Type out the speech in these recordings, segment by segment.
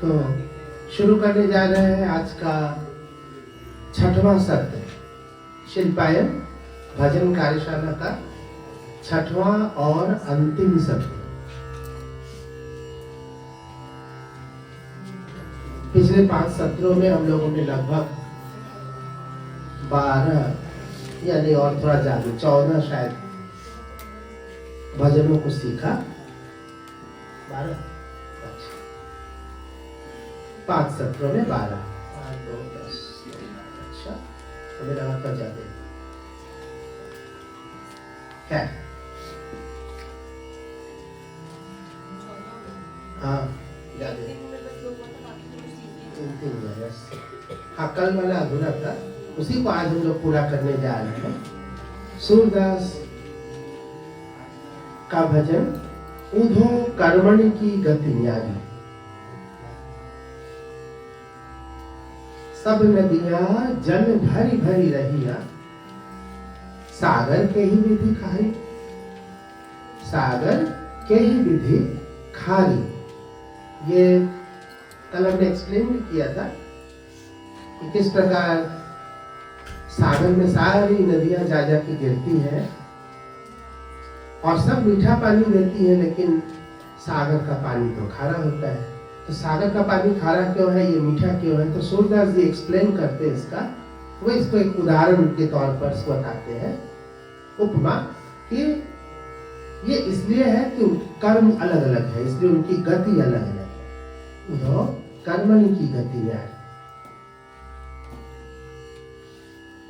तो शुरू करने जा रहे हैं आज का 6वां सत्र, शिल्पायन भजन कार्यशाला का 6वां और अंतिम सत्र। पिछले 5 सत्रों में हम लोगों ने लगभग 12 यानी और थोड़ा ज्यादा 14 शायद भजनों को सीखा। 12 5 सत्रों में 12, 8, 2, 10। अच्छा, तो मेरा आपका ज्यादा है। हाँ, ज्यादा हाँ, कल वाला अधूरा था, उसी को आज हम लोग पूरा करने जा रहे हैं। सूरदास का भजन उधो कर्मणि की गति न्यारी। सब नदियां जल भरी भरी रहिया, सागर के ही विधि खारी। सागर के ही विधि खारी। ये कल हमने एक्सप्लेन भी किया था कि किस प्रकार सागर में सारी नदियां जा जा के गिरती हैं और सब मीठा पानी देती है, लेकिन सागर का पानी तो खारा होता है। तो सागर का पानी खारा क्यों है, ये मीठा क्यों है? तो सूरदास जी एक्सप्लेन करते हैं इसका। वो इसको एक उदाहरण के तौर पर बताते हैं, उपमा, कि ये इसलिए है कि कर्म अलग अलग है, इसलिए उनकी गति अलग अलग है। उधो कर्मणि की गति है।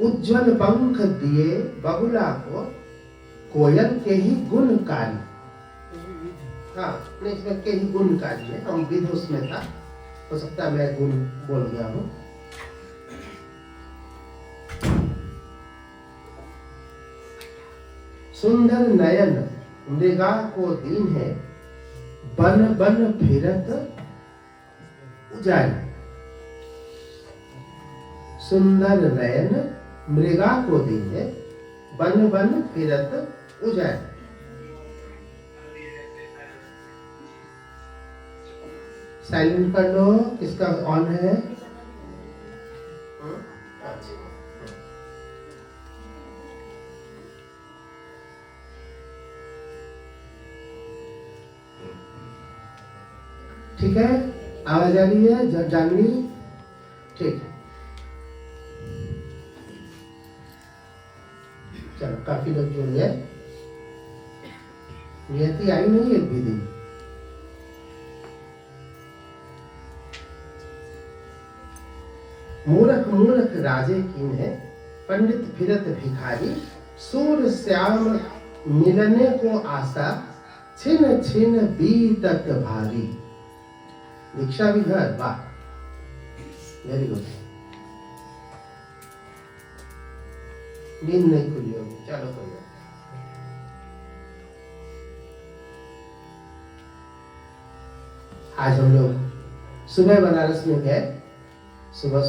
उज्जवल पंख दिए बगुला को, कोयल के ही गुणकारी। हाँ, नहीं, इसमें के ही गुणकारी है, हम विध उसमें था, हो सकता है मैं गुण बोल गया हूँ। सुंदर नयन मृगा को दीन है, बन बन फिरत उजारी। सुंदर नयन मृगा को दीन है, बन बन फिरत उजारी। साइलेंट कर लो, किसका ऑन है? ठीक है, आवाज आ रही है? जब जानवी ठीक है, चलो काफी लोग जुड़ गए। नियति आई नहीं एक भी दिन। मूर्ख मूर्ख राजे कीन है, पंडित फिरत भिखारी। सूर श्याम मिलने को आशा, छिन छिन बीतत भारी। दीक्षा भी घर, वाह, वेरी गुड। नींद नहीं खुली होगी, चलो कोई बात। आज हम लोग सुबह बनारस में गए, सुबह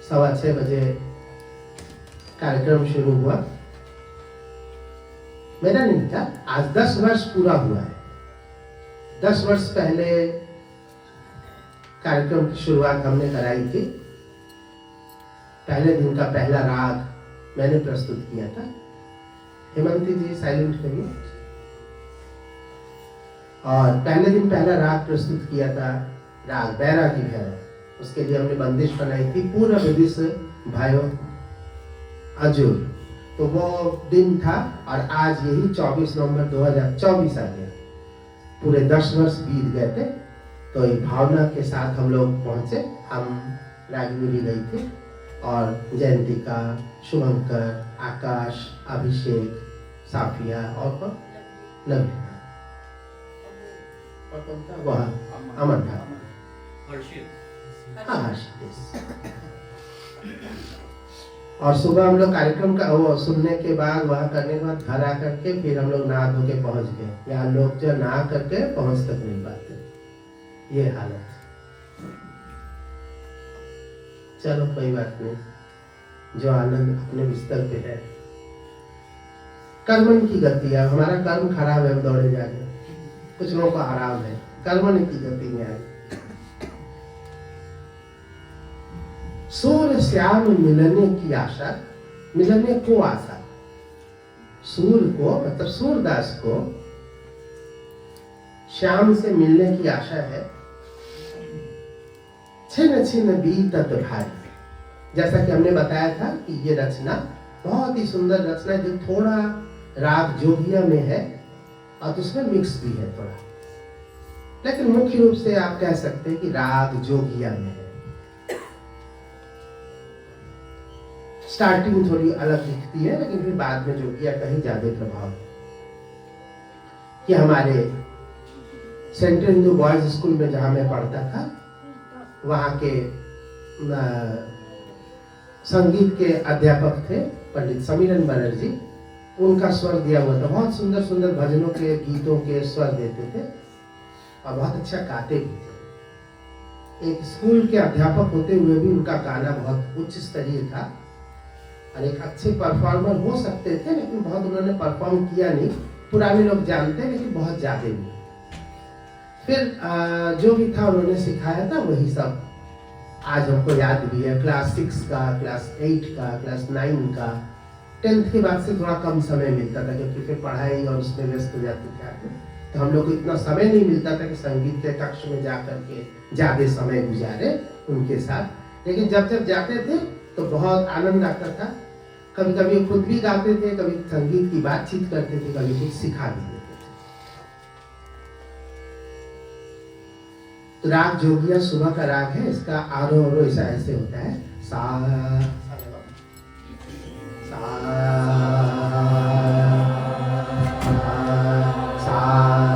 6:15 बजे कार्यक्रम शुरू हुआ। मेरा नहीं था, आज 10 वर्ष पूरा हुआ है। 10 वर्ष पहले कार्यक्रम की शुरुआत हमने कराई थी। पहले दिन का पहला राग मैंने प्रस्तुत किया था। हेमंती जी साइलेंट करिए। और पहले दिन पहला राग प्रस्तुत किया था, राग बैरागी भैरव। उसके लिए हमने बंदिश बनाई थी, पूर्व दिश भयो अजूर। तो वो दिन था और आज यही 24 नवंबर 2024 आ गया। पूरे 10 वर्ष बीत गए थे। तो एक भावना के साथ हम लोग पहुंचे। हम रागिनी भी गई थी और जयंतिका, शुभंकर, आकाश, अभिषेक, साफिया और कौन, लविका और कौन था वह, अमन था, और सुबह हम लोग कार्यक्रम का वो सुनने के बाद, वहाँ करने के बाद घर आकर के फिर हम लोग नहा धो के पहुंच गए। यहाँ लोग जो नहा करके पहुंच तक नहीं पाते, ये हालत। चलो कोई बात नहीं, जो आनंद अपने बिस्तर पे है। कर्म की गति है, हमारा कर्म खराब है, हम दौड़े जा रहे हैं। कुछ लोगों को आराम है, कर्मणि की गति न्याय। सूर्य श्याम मिलने की आशा, मिलने को आशा, सूर्य को मतलब सूरदास को श्याम से मिलने की आशा है। छिन्न छिन्न बीतत भारी, जैसा कि हमने बताया था कि ये रचना बहुत ही सुंदर रचना है, जो थोड़ा राग जोगिया में है और उसमें मिक्स भी है थोड़ा, लेकिन मुख्य रूप से आप कह सकते हैं कि राग जोगिया में है। स्टार्टिंग थोड़ी अलग दिखती है, लेकिन फिर बाद में जोगिया का ही ज्यादा प्रभाव है। कि हमारे सेंट्रल हिंदू बॉयज स्कूल में जहां मैं पढ़ता था, वहां के संगीत के अध्यापक थे पंडित समीरन बनर्जी, उनका स्वर दिया हुआ था। बहुत सुंदर सुंदर भजनों के गीतों के स्वर देते थे और बहुत अच्छा गाते भी थे। एक स्कूल के अध्यापक होते हुए भी उनका गाना बहुत उच्च स्तरीय था और एक अच्छे परफॉर्मर हो सकते थे, लेकिन बहुत उन्होंने परफॉर्म किया नहीं। पुराने लोग जानते हैं, लेकिन बहुत ज्यादा नहीं। फिर जो भी था उन्होंने सिखाया था, वही सब आज हमको याद भी है। क्लास 6 का, क्लास 8 का, क्लास 9 का, 10th के बाद से थोड़ा कम समय मिलता था, क्योंकि फिर पढ़ाई और उसमें व्यस्त हो जाते थे आदमी। तो हम लोग को इतना समय नहीं मिलता था कि संगीत के कक्ष में जा करके ज्यादा समय गुजारे उनके साथ। लेकिन जब जब जाते थे तो बहुत आनंद आता था। कभी कभी खुद भी गाते थे, कभी संगीत की बातचीत करते थे, कभी कुछ सिखा भी देते थे। तो राग जोगिया सुबह का राग है। इसका आरोह अवरोह ऐसा ऐसे होता है, सा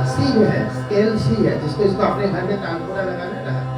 सी में है, स्केल सी है, जिसको इसको अपने घर में तानपुरा लगाना है।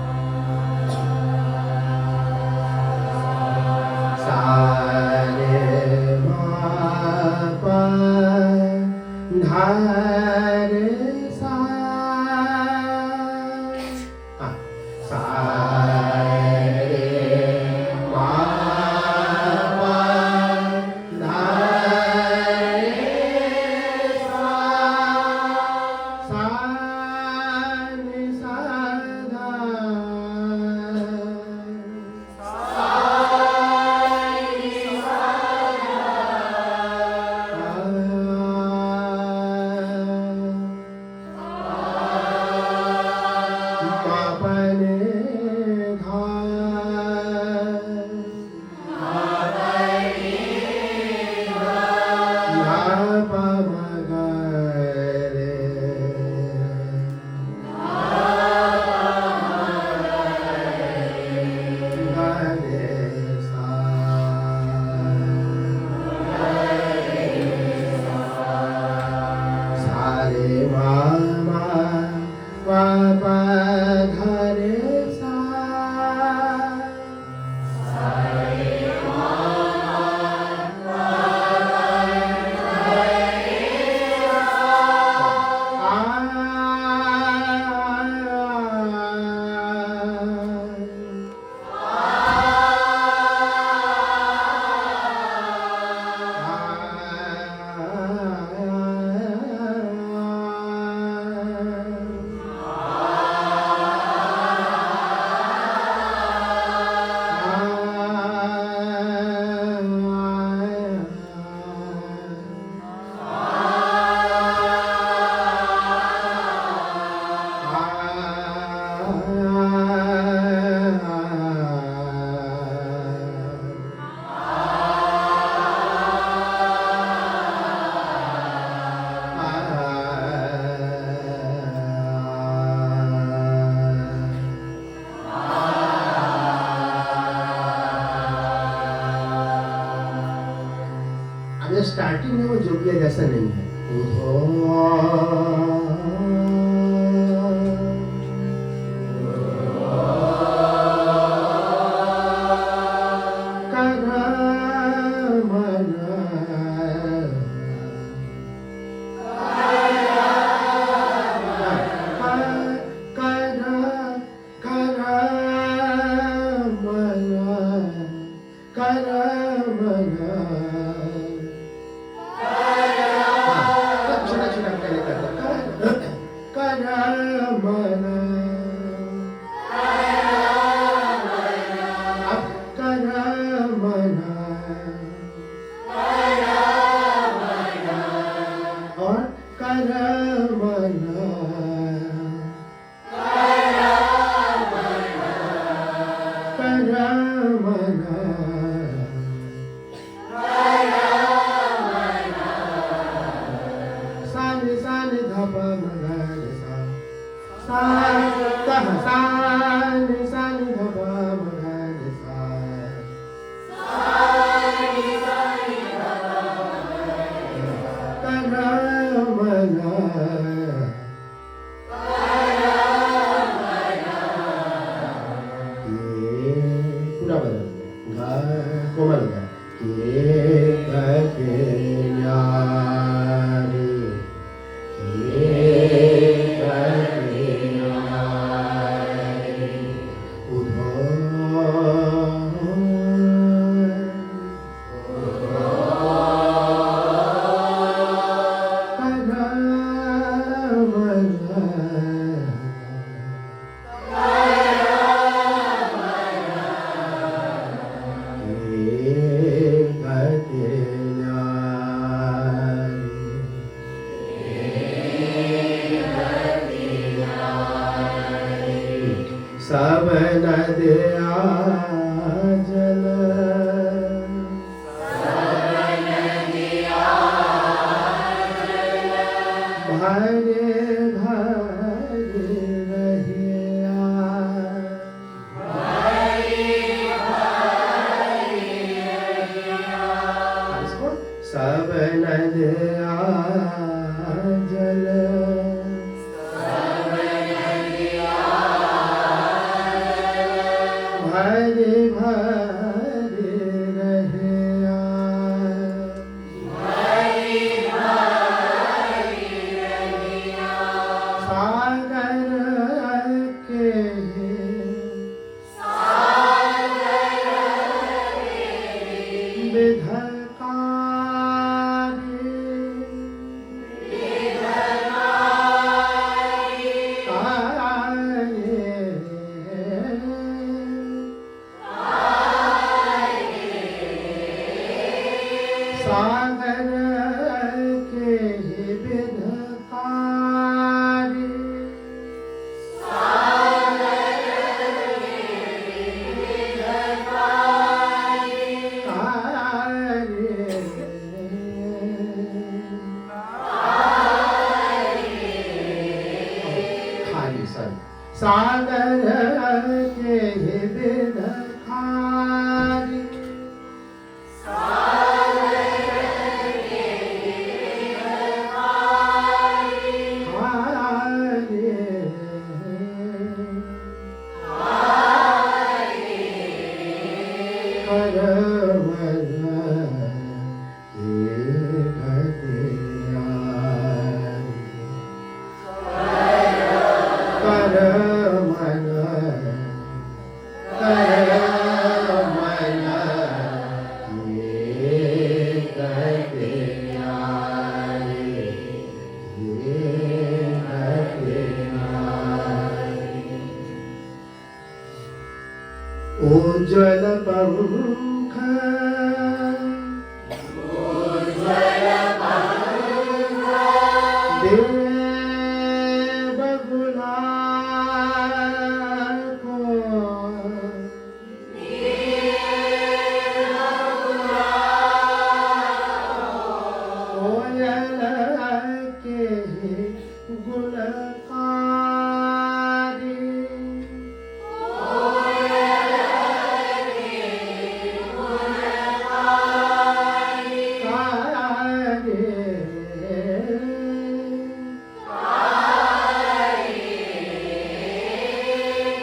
स्टार्टिंग में वो जोगिया जैसा नहीं है। छोटा छोटा पहले करता नदिया जल भरे भरे रहिया सागर के सागर के विधकारी खाली सन सागर के विधकारी उज्ज्वल पंख देव गुलाल को कोयल के गुणकारी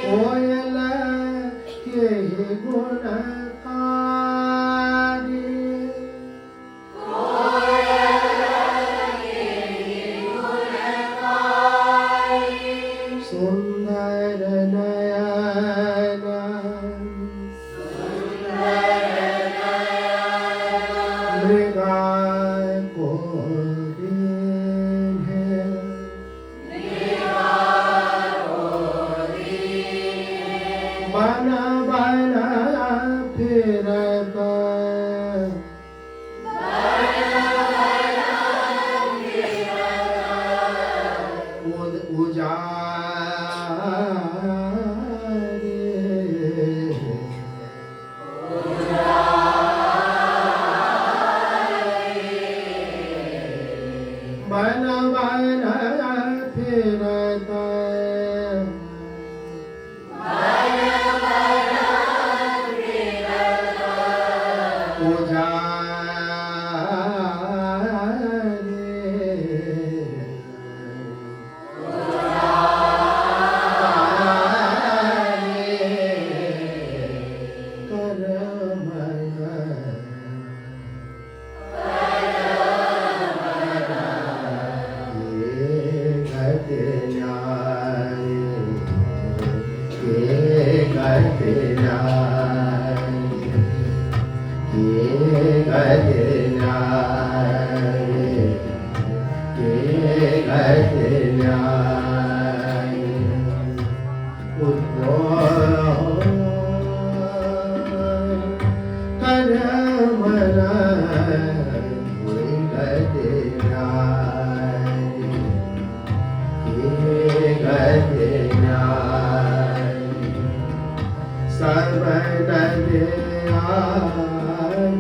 कोयल के गुणकारी सुंदर नयन मृगा को बन बन फिरत बन बन फिरत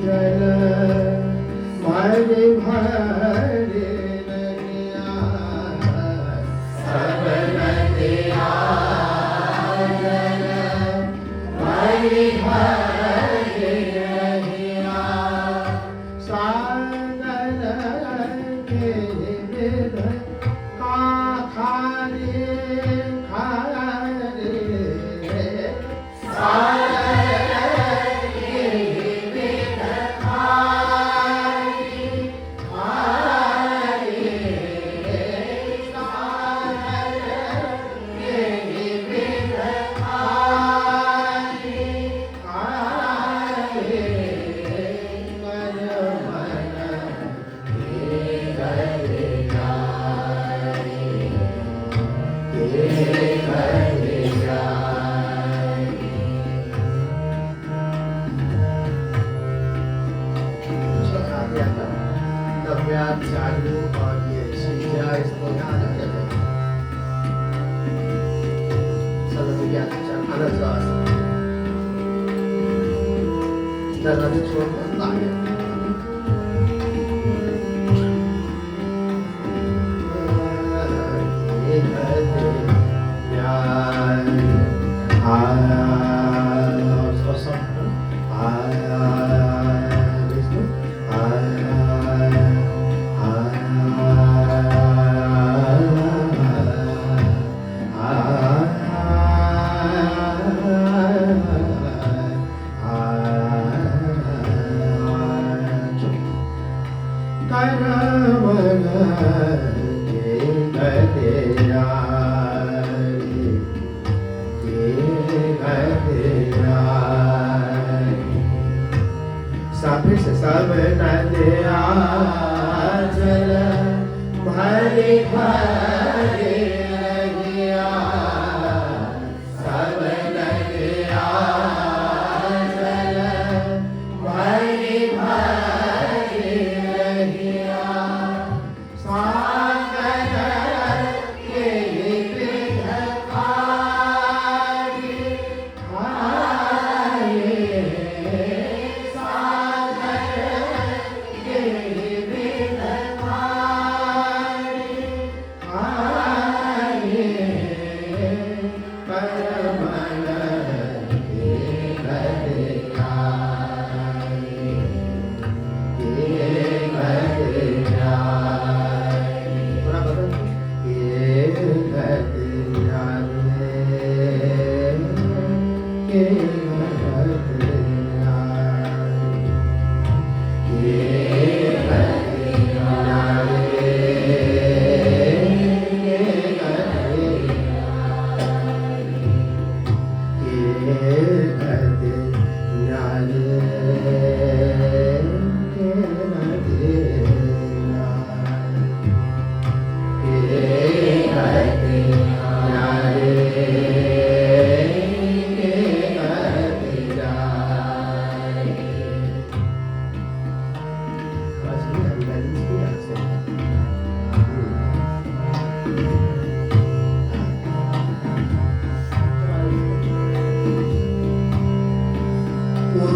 जल भरे भरे नदिया सब नदिया जल भरे भरे नदिया सागर आप चालू और ये सीधा इसको यहाँ आ जाते हैं समझ गया आनंद श्वास दरवाजे छोड़कर आगे सब नदिया जल भरी भरी लगिया सब नदिया जल भरी भरी लगिया सागर के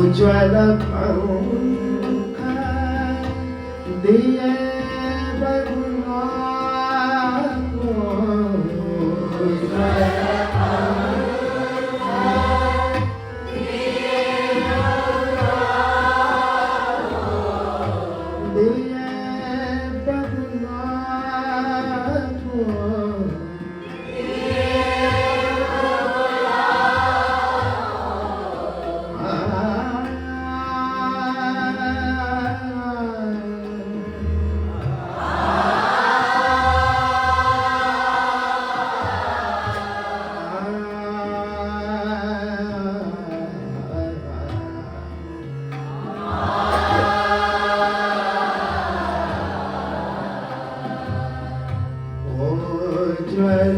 उज्ज्वल पंख दिए बगुला को उज्ज्वल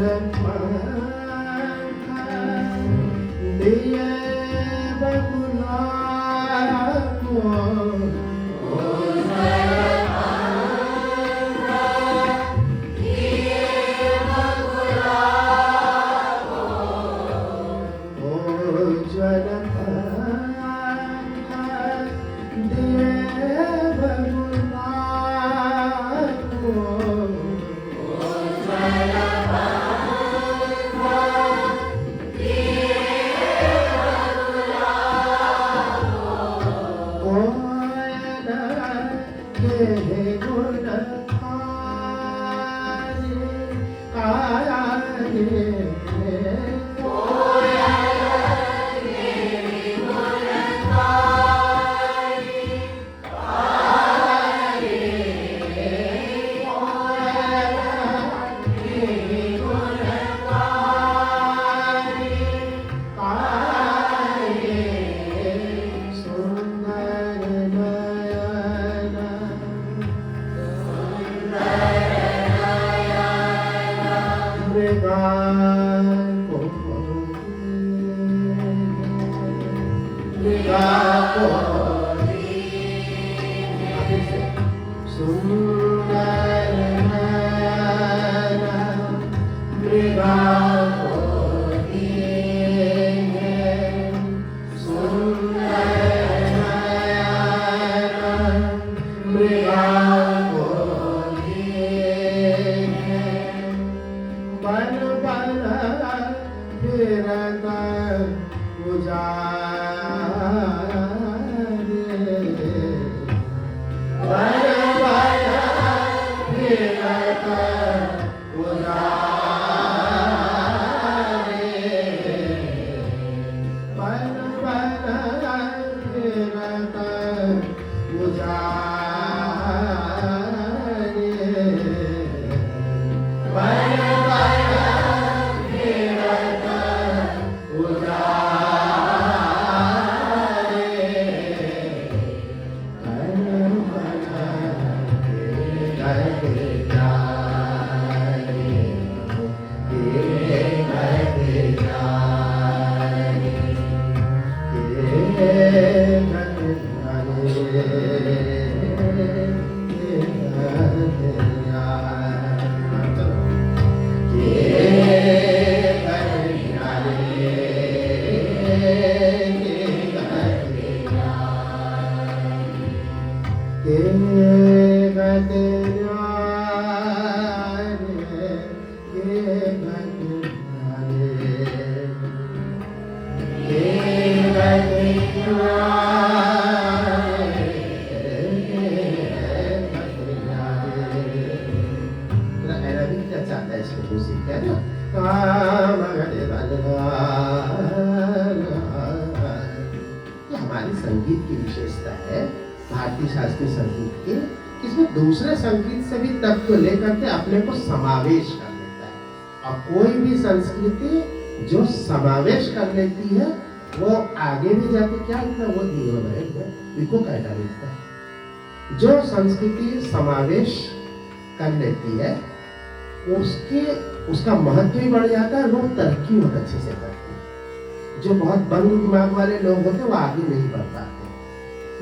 सुंदर हमारी संगीत की विशेषता है भारतीय शास्त्रीय संगीत की, इसमें दूसरे संगीत से भी तत्व लेकर के अपने को समावेश कर लेता है। और कोई भी संस्कृति जो समावेश कर लेती है वो आगे भी जाके क्या लिखता है, वो दियो है इको कहता लिखता है। जो संस्कृति समावेश कर लेती है उसका महत्व भी बढ़ जाता है, लोग तरक्की बहुत अच्छे से करते हैं। जो बहुत बंद दिमाग वाले लोग होते हैं वो आगे नहीं बढ़ पाते।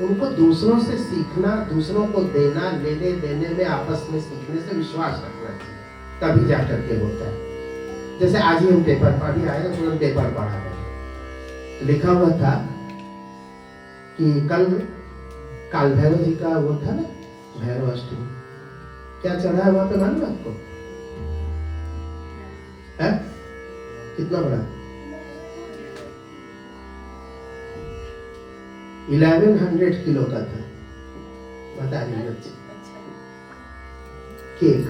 उनको दूसरों से सीखना, दूसरों को देना, लेने देने में, आपस में सीखने से विश्वास रखना चाहिए, तभी जाकर के होता है। जैसे आज ही हम पेपर पढ़ी आए ना, तुरंत पेपर पढ़ा रहे, लिखा हुआ था कि कल काल भैरव जी का वो था ना, भैरव अष्टमी। क्या चढ़ा है वहां पे मालूम आपको? है कितना बड़ा? 1100 किलो का था, बता रही बच्ची। केक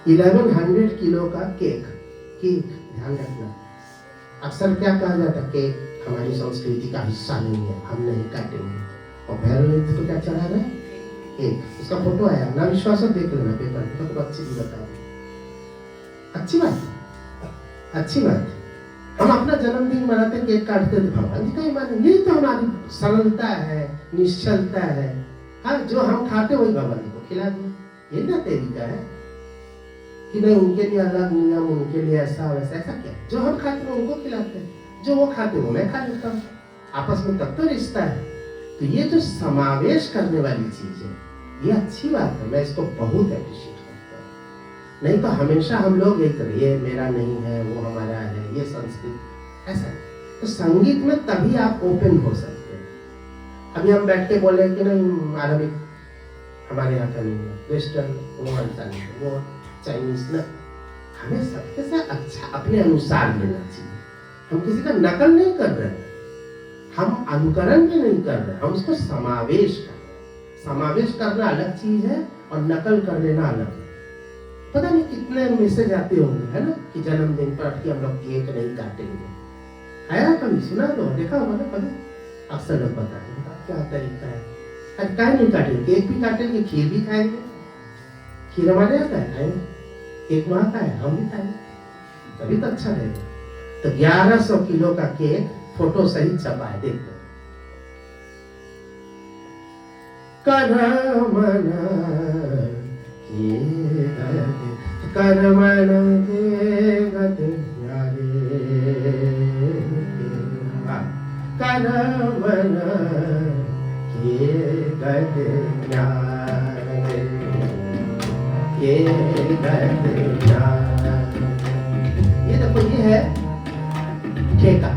1100 किलो का केक। ध्यान रखना, अक्सर क्या कहा जाता, केक हमारी संस्कृति का हिस्सा नहीं है, हम नहीं काटेंगे। और भैरव जी तो क्या चढ़ा रहे हैं? केक। उसका फोटो आया ना, विश्वास देख लेना पेपर में, तो अच्छी भी बता। अच्छी बात। हम अपना जन्मदिन मनाते, केक काटते, तो भगवान जी का ही माने। यही तो हमारी सरलता है, निश्चलता है। हाँ, जो हम खाते वही भगवान जी को खिला दें, ये ना तरीका है कि नहीं उनके लिए अलग नियम, उनके लिए ऐसा वैसा। ऐसा क्या? जो हम खाते हैं उनको खिलाते हैं, जो वो खाते वो मैं खा लेता हूँ। आपस में तब तो रिश्ता है। तो ये जो समावेश करने वाली चीज है, ये अच्छी बात है, मैं इसको बहुत अप्रिशिएट करता हूँ। नहीं तो हमेशा हम लोग एक ये मेरा नहीं है, वो हमारा है, ये संस्कृति, ऐसा। तो संगीत में तभी आप ओपन हो सकते हैं। अभी हम बैठ के बोले कि नहीं अरबिक हमारे यहाँ का नहीं है, वेस्टर्न वो अच्छा नहीं है, वो चाइनीज ना। हमें सबके से अच्छा अपने अनुसार लेना चाहिए। हम किसी का नकल नहीं कर रहे, हम अनुकरण भी नहीं कर रहे, हम उसको समावेश कर रहे हैं। समावेश करना अलग चीज है और नकल कर लेना अलग है। पता नहीं कितने मैसेज आते होंगे, है ना, कि जन्मदिन पर कि हम लोग केक नहीं काटेंगे। आया कभी? सुना तो देखा होगा ना कभी? अक्सर लोग बताते हैं क्या तरीका है, अरे क्या नहीं काटेंगे, केक भी काटेंगे, खीर भी खाएंगे। खीर हमारे यहाँ का है, खाएंगे। केक वहाँ का है, हम भी खाएंगे, तभी तो अच्छा रहेगा। तो 1100 किलो का केक फोटो सहित छपा है, देखो। करमन के गते करमन के गते के गदना। ये देखो, ये है ठेका।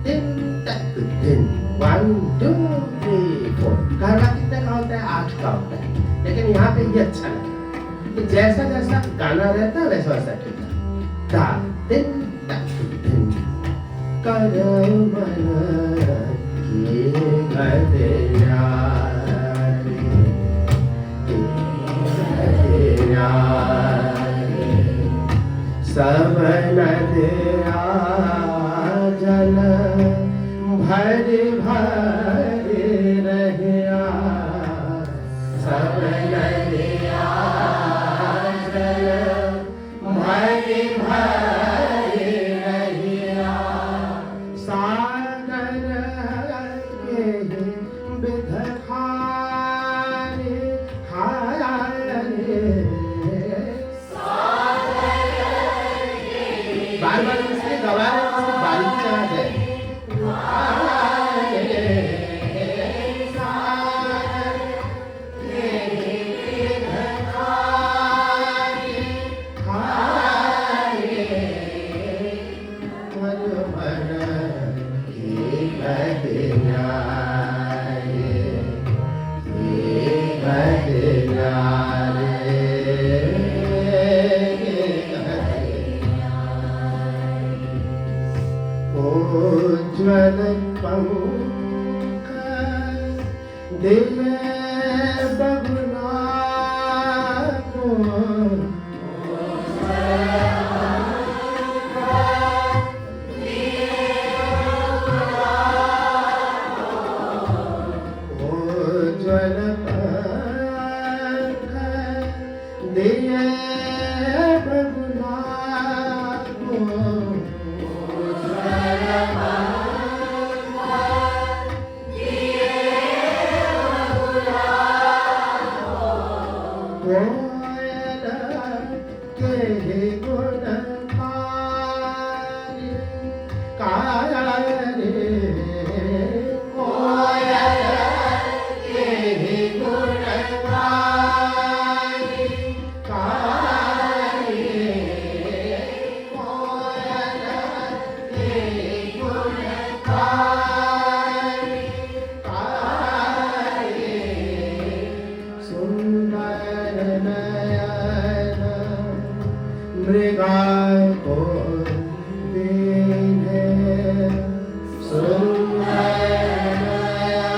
दिन तक दिन 1 2 3 4 गाना कितने का होता है? 8 का होता है। लेकिन यहाँ पे ये अच्छा लगता है कि जैसा जैसा गाना रहता है वैसा वैसा ठेका। दा दिन तक दिन करम के गदना। सब नदिया जल भर भर रहिया। सब नदिया जल भर भर रहिया। सागर के बिध खारे हारे। बार बार इसलिए गवा रहे हैं, इसकी बारीकी आवाज है। उज्ज्वल पंख दिल बगुला को। उज्ज्वल पंख दिल बगुला को। कोयल के गुण काया रे। कोयल के गुण काया रे। कोयल के गुण काया रे। सुंदर नयन मृगा को दीने। सुंदर नयन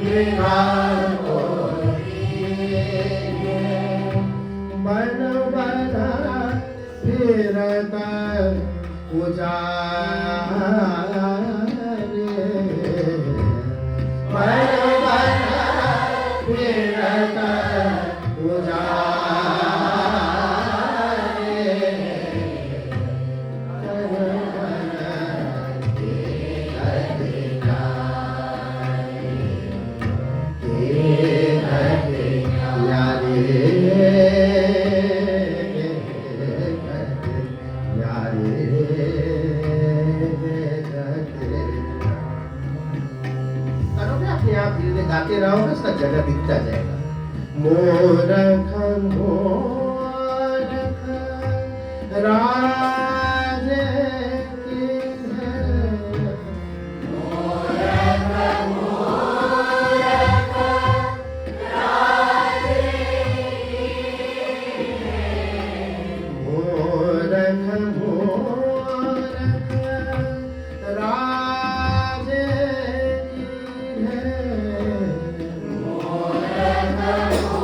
मृगा को दीने। बन बन फिरत उजारे। बन बन फिरत उजारे। करोगे अपने आप धीरे गाते रहोगे, उसका जगह दिखता जाएगा। मोरख मोरख राज की है। मोरख मोरख राज की है। मोरख मोरख राज की है। मोरख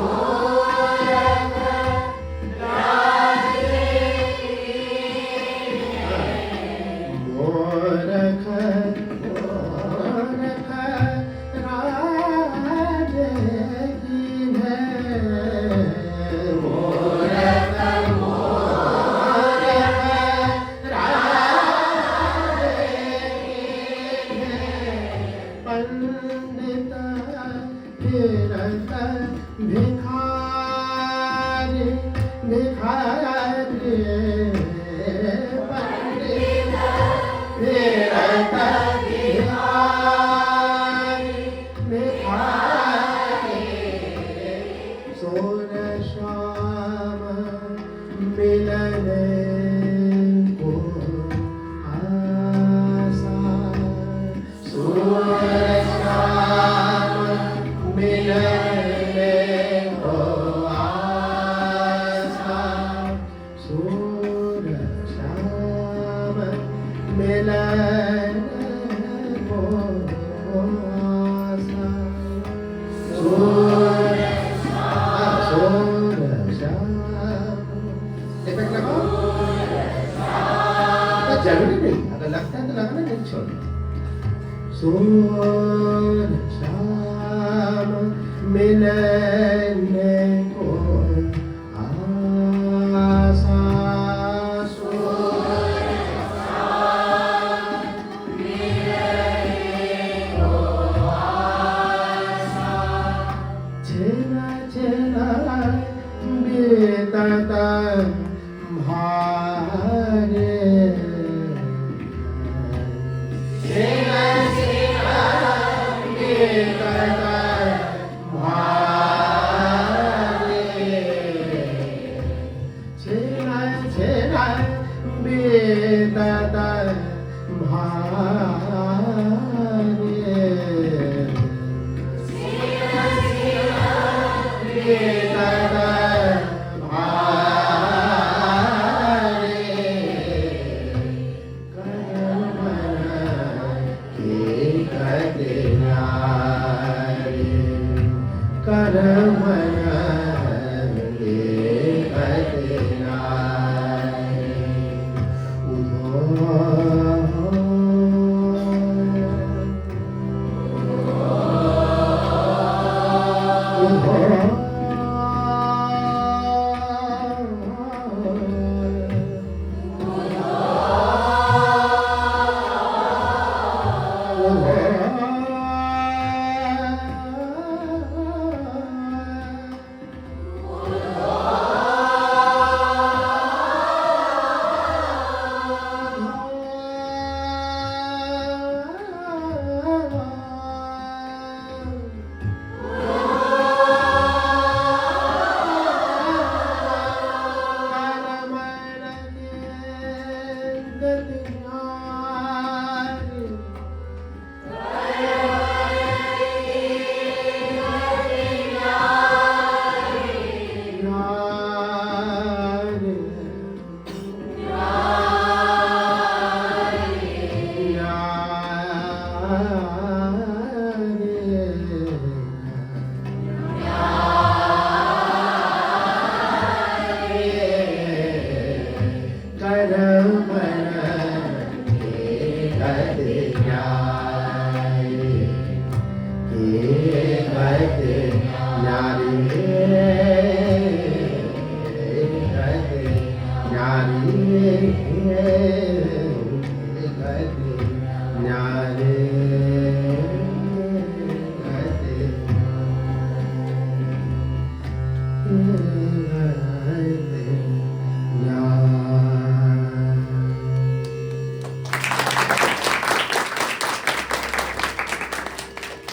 मोरख राज की है। मोरख मोरख राज की है। मोरख मोरख राज की है। पंडित फिरत भिखारी भिखारी। पंडित फिरत भिखारी भिखारी। सोर को आशा सूरज श्याम मिलन को आशा सूरज श्याम इफेक्ट लगाओ तो जरूरी नहीं, अगर लगता है तो लगाना, नहीं छोड़ना। सूरज श्याम मिलने को आशा सूरज श्याम मिलने को आशा छेना छेना बीतता भारे छेना छेना बीतता भारे छेना छेना बीतता भारे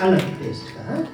अलग टेस्ट का है।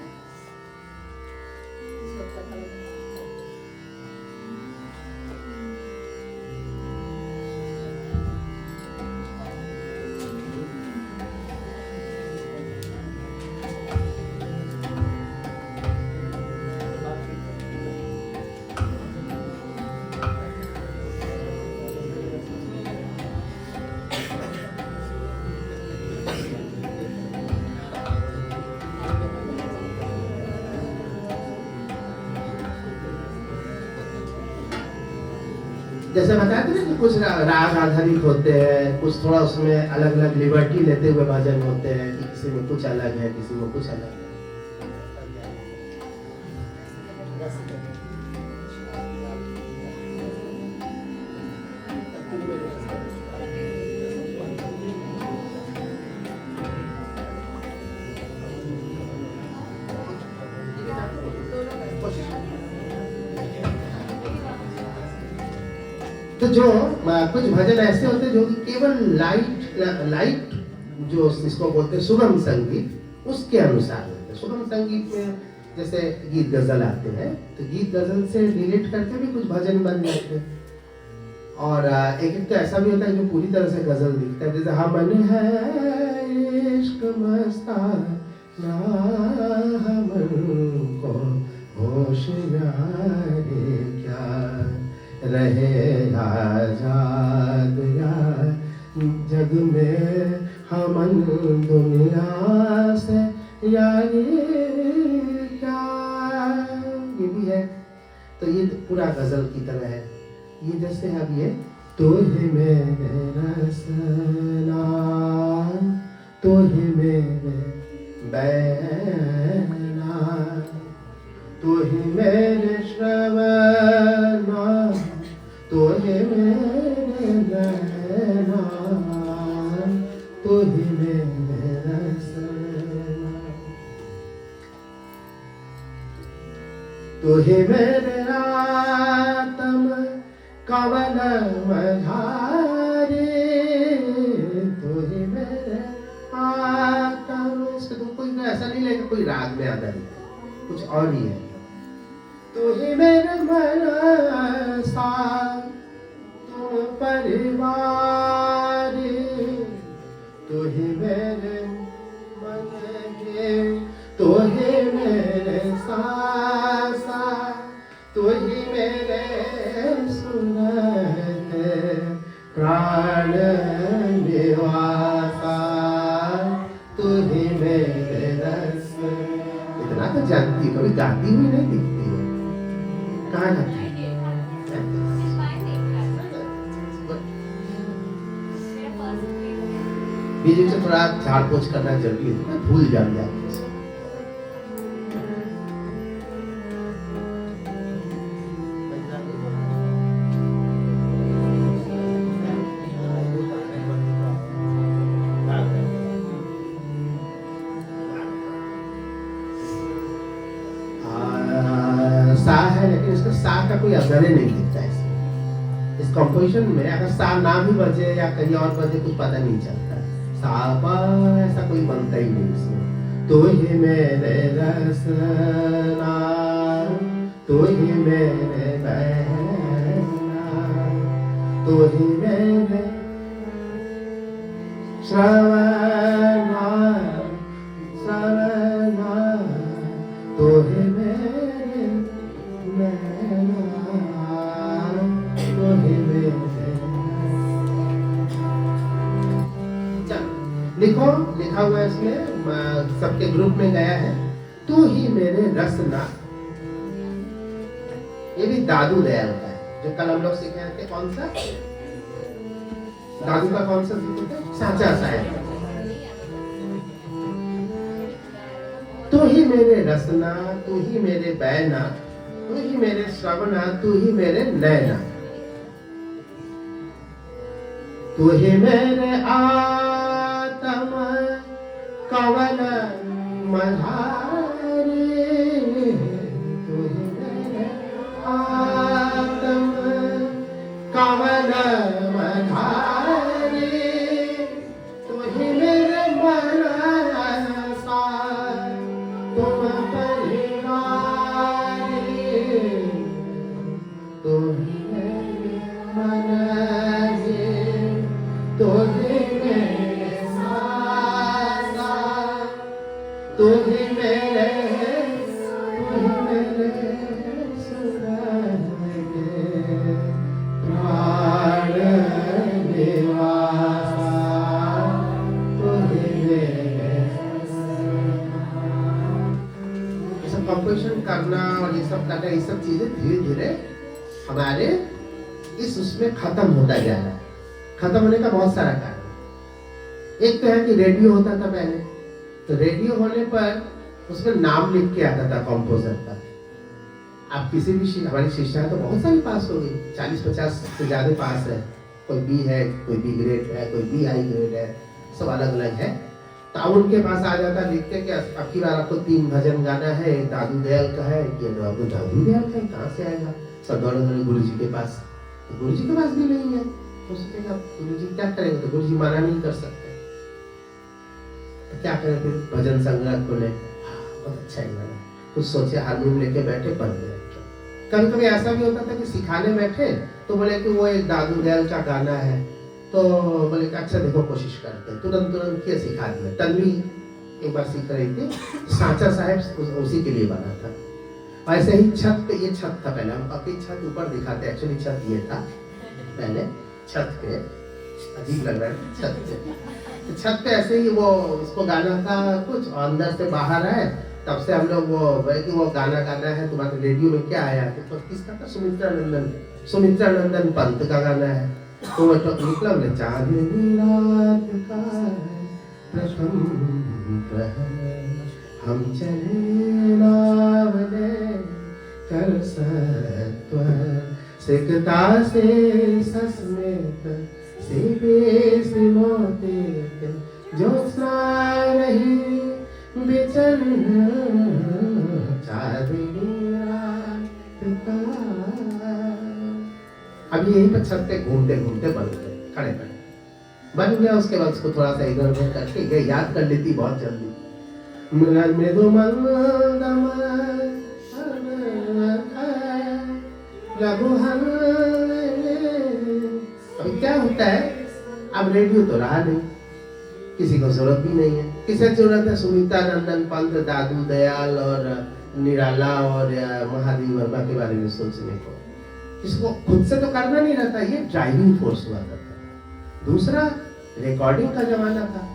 जैसे बताया था ना कि कुछ राग आधारित होते हैं, कुछ थोड़ा उसमें अलग अलग लिबर्टी लेते हुए भजन होते हैं कि किसी में कुछ अलग है, किसी में कुछ अलग है। तो जो कुछ भजन ऐसे होते हैं जो कि केवल लाइट जो इसको बोलते हैं सुगम संगीत, उसके अनुसार होते हैं। सुगम संगीत में जैसे गीत गजल आते हैं, तो गीत गजल से रिलेट करके भी कुछ भजन बन जाते हैं। और एक तो ऐसा भी होता है जो पूरी तरह से गजल दिखता है, जैसे हमन है इश्क मस्ताना हमन को होशियारे क्या रहे आजाद यार जग में हमन दुनिया से यारी क्या। ये भी है। तो ये पूरा गजल की तरह है। ये जैसे अब ये तू ही मेरे रसना तू ही मेरे बैना तू ही मेरे श्रवणा तू ही मेरे नैना तू ही मेरे रसना तू ही मेरे आत्म कवन मझारे तू ही मेरे आत्म। इसको तुम कोई ऐसा नहीं लेगा कोई राग में आधारित कुछ और ही है। तू ही मेरे मन सा तुम परिवार तू ही मेरे मन के तू ही मेरे सासा तू ही मेरे सुनते प्राण निवासा तू ही मेरे रस। इतना तो जानती है, कभी गाती हुई नहीं दिखती है। कहाँ जाती है? बीच से थोड़ा झाड़ पोछ करना जरूरी है, भूल जाती है। सा है लेकिन इसका सा का कोई असर नहीं दिखता है। इस कंपोजिशन में अगर सा ना भी बजे या कहीं और बजे कुछ पता नहीं चलता। सापा ऐसा कोई बनता ही नहीं इसमें। तू ही मेरे रसना तू ही मेरे बहना तू ही मेरे श्रवणा श्रवणा तू ही मेरे नैना तू ही मेरे। लिखो लिखा हुआ है इसमें सबके ग्रुप में गया है। तू ही मेरे रसना। ये भी दादू दयाल का है जो कल हम लोग सीखे थे। कौन सा दादू का कौन सा सीखे थे? साचा साहेब। तू ही मेरे रसना तू ही मेरे बैना तू ही मेरे श्रवणा तू ही मेरे नैना तू ही मेरे आत्म कवन मझारे तू ही मेरे आत्म कवन मझारे तू ही मेरे मन सा तुम परिवार तू ही मेरे मन तू ही मेरे सासा तू ही मेरे प्राण निवासा तू ही मेरे। ये सब कंपोजिशन करना और ये सब करना, ये सब चीजें धीरे धीरे हमारे इस उसमें खत्म होता जा रहा है। खत्म होने का बहुत सारा कारण। एक तो है कि रेडियो होता था पहले, तो रेडियो होने पर उसमें नाम लिख के आता था कंपोजर का। आप किसी भी हमारी शिक्षा तो बहुत सारी पास हो गई, 40-50 से ज्यादा पास है। कोई बी है, कोई बी ग्रेड है, कोई बी आई ग्रेड है, सब अलग अलग है। तो अब उनके पास आ जाता लिखते कि अब की बार आपको 3 भजन गाना है, दादू दयाल का है। ये आपको दादू दयाल का कहाँ से आएगा? सब दौड़े गुरु जी के पास। तो गुरु जी के पास भी नहीं है। तो सोचेगा गुरु जी क्या करेंगे? तो गुरु जी मना नहीं कर सकते। तो क्या करें फिर? भजन संग्रह खोले। बहुत अच्छा है गाना। कुछ सोचे, हारमोनियम लेके बैठे, पढ़ गए। कभी कभी ऐसा भी होता था कि सिखाने बैठे तो बोले कि वो एक दादू दयाल का गाना है, तो बोले कि अच्छा देखो कोशिश करते हैं। तुरंत क्या सिखा दिया। तन्वी एक बार सीख रही थी, साचा साहेब उसी के लिए बना था। वैसे ही छत पे, ये छत था पहले, हम काफी छत ऊपर दिखाते, एक्चुअली छत ये था पहले, छत पे, अजीब लग रहा है छत पे, तो छत पे ऐसे ही वो उसको गाना था कुछ, और अंदर से बाहर है, तब से हम लोग वो गाना गाना है, तुम्हारे रेडियो में क्या आया, तो किसका था, सुमित्रा नंदन पंत का गाना है, तो वो तो निकला बोले, चांदनी रात का प्रथम प्रहर, हम चले नावले कर सत्वर, सिकता से सस्मित से बेस मोते, ज्योत्स्ना रही बेचैन चांदनी रात का। अभी यहीं पर छत पे घूमते घूमते बन गए, खड़े खड़े बन गया। उसके बाद उसको थोड़ा सा इधर उधर करके ये याद कर लेती बहुत जल्दी। मृदु मंदम अभी क्या होता है, अब रेडियो तो रहा नहीं, किसी को जरूरत भी नहीं है। किसे जरूरत है सुमित्रा नंदन पंत, दादू दयाल और निराला और महादेव वर्मा के बारे में सोचने को? इसको खुद से तो करना नहीं रहता, ये ड्राइविंग फोर्स हुआ करता है। दूसरा, रिकॉर्डिंग का जमाना था,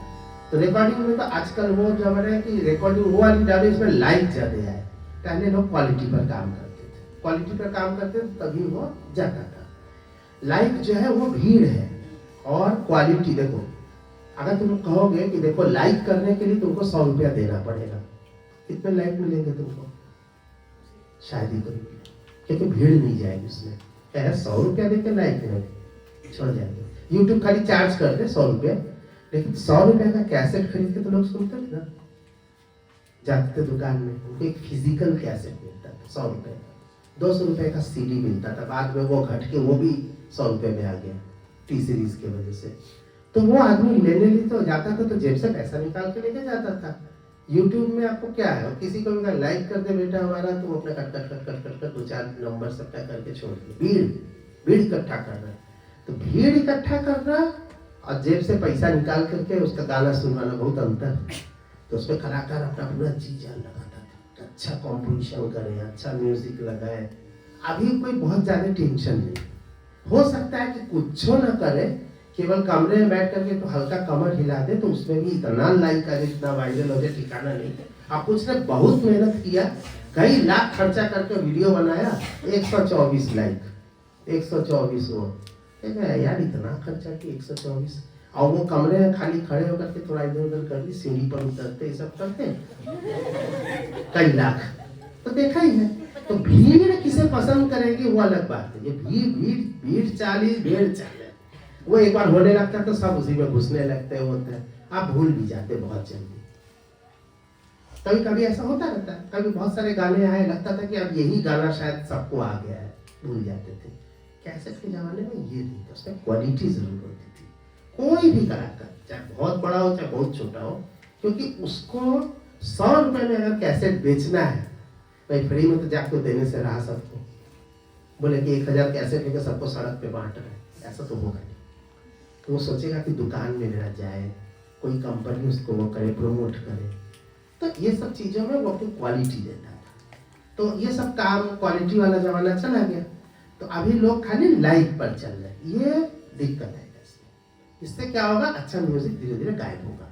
तो रिकॉर्डिंग में तो आजकल वो जमाना है कि रिकॉर्डिंग वो वाली डाले, इसमें लाइक ज्यादा है। पहले लोग क्वालिटी पर काम करते थे, क्वालिटी पर काम करते थे तभी वो जाता था। लाइक जो है वो भीड़ है, और क्वालिटी देखो, अगर तुम कहोगे कि देखो लाइक करने के लिए तुमको 100 रुपया देना पड़ेगा, कितने लाइक मिलेंगे तुमको? शायद ही कोई, क्योंकि भीड़ नहीं जाएगी उसमें। क्या है, 100 रुपया देकर लाइक करेंगे, छोड़ जाएंगे। यूट्यूब खाली चार्ज कर दे 100 रुपया, लेकिन 100 रुपया का कैसेट खरीद के तो लोग सुनते थे ना, जाते थे दुकान में, उनको एक फिजिकल कैसेट मिलता था 100 रुपये का। 200 रुपये का सीडी मिलता था, बाद में वो घट के वो भी 100 रुपये में आ गया टी सीरीज की वजह से। तो वो आदमी लेने लिए तो जाता था, तो जेब से पैसा निकाल के लेके जाता था। यूट्यूब में आपको क्या है, किसी को भी लाइक कर दे बेटा हमारा, तो वो अपने cut cut cut cut cut cut 2-4 number सबका करके छोड़ दिए। भीड़ इकट्ठा कर रहा है, तो भीड़ इकट्ठा करना और जेब से पैसा निकाल करके उसका गाना सुनवाना बहुत अंतर। तो उसमें कलाकार अपना पूरा जी जान लगाता था, अच्छा कॉम्पोजिशन करे, अच्छा म्यूजिक लगाए। अभी कोई बहुत ज्यादा टेंशन नहीं, हो सकता है कि कुछ ना करे, केवल कमरे में बैठ करके तो हल्का कमर हिला दे, तो उसमें भी इतना लाइक करे, इतना वायरल हो जाए, ठिकाना नहीं। अब उसने बहुत मेहनत किया, कई लाख खर्चा करके वीडियो बनाया, 124 लाइक, 124 वो यार, इतना खर्चा कि 124, और वो कमरे में खाली खड़े होकर के थोड़ा इधर उधर कर दी, सीढ़ी पर उतरते, सब करते कई लाख, तो देखा ही है। तो भीड़ किसे पसंद करेगी वो अलग बात है। ये भीड़ चाली, भेड़ चाले, वो एक बार होने लगता है तो सब उसी में घुसने लगते होते हैं, आप भूल भी जाते बहुत जल्दी। कभी कभी ऐसा होता रहता है, कभी बहुत सारे गाने आए, लगता था कि अब यही गाना शायद सबको आ गया है, भूल जाते थे। कैसेट के जमाने में ये नहीं था, उसमें क्वालिटी जरूर होती थी। कोई भी कलाकार, चाहे बहुत बड़ा हो चाहे बहुत छोटा हो, क्योंकि उसको 100 रुपए में अगर कैसेट बेचना है, भाई फ्री में तो जाके देने से रहा सबको, बोले कि 1000 कैसेट लेकर सबको सड़क पे बांट रहे, ऐसा तो होगा नहीं। तो वो सोचेगा कि दुकान में लेना जाए, कोई कंपनी उसको वो करे, प्रमोट करे, तो ये सब चीजों में वो अपनी क्वालिटी देता था। तो ये सब काम क्वालिटी वाला जमाना चला गया, तो अभी लोग खाली लाइक पर चल रहे, ये दिक्कत है। इससे क्या होगा, अच्छा म्यूजिक धीरे धीरे गायब होगा।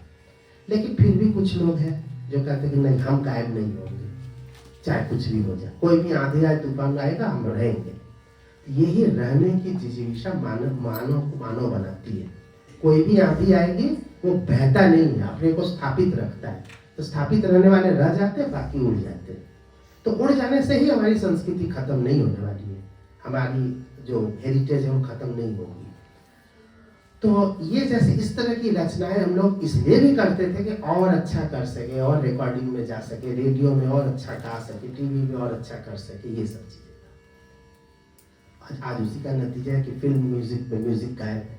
लेकिन फिर भी कुछ लोग हैं जो कहते हैं कि नहीं, हम गायब नहीं होंगे, चाहे कुछ भी हो जाए, कोई भी आंधी आए तूफान आएगा, हम रहेंगे। यही रहने की जिजीविषा मानव बनाती है। कोई भी आंधी आएगी वो बहता नहीं है, अपने को स्थापित रखता है। तो स्थापित रहने वाले रह जाते हैं, बाकी उड़ जाते हैं। तो उड़ जाने से ही हमारी संस्कृति खत्म नहीं होने वाली है, हमारी जो हेरिटेज है वो खत्म नहीं होगी। तो ये जैसे इस तरह की रचनाएं हम लोग इसलिए भी करते थे कि और अच्छा कर सके, और रिकॉर्डिंग में जा सके, रेडियो में और अच्छा गा सके, टीवी में और अच्छा कर सके, ये सब चीजें। आज उसी का नतीजा है कि फिल्म म्यूजिक में म्यूजिक गायब है,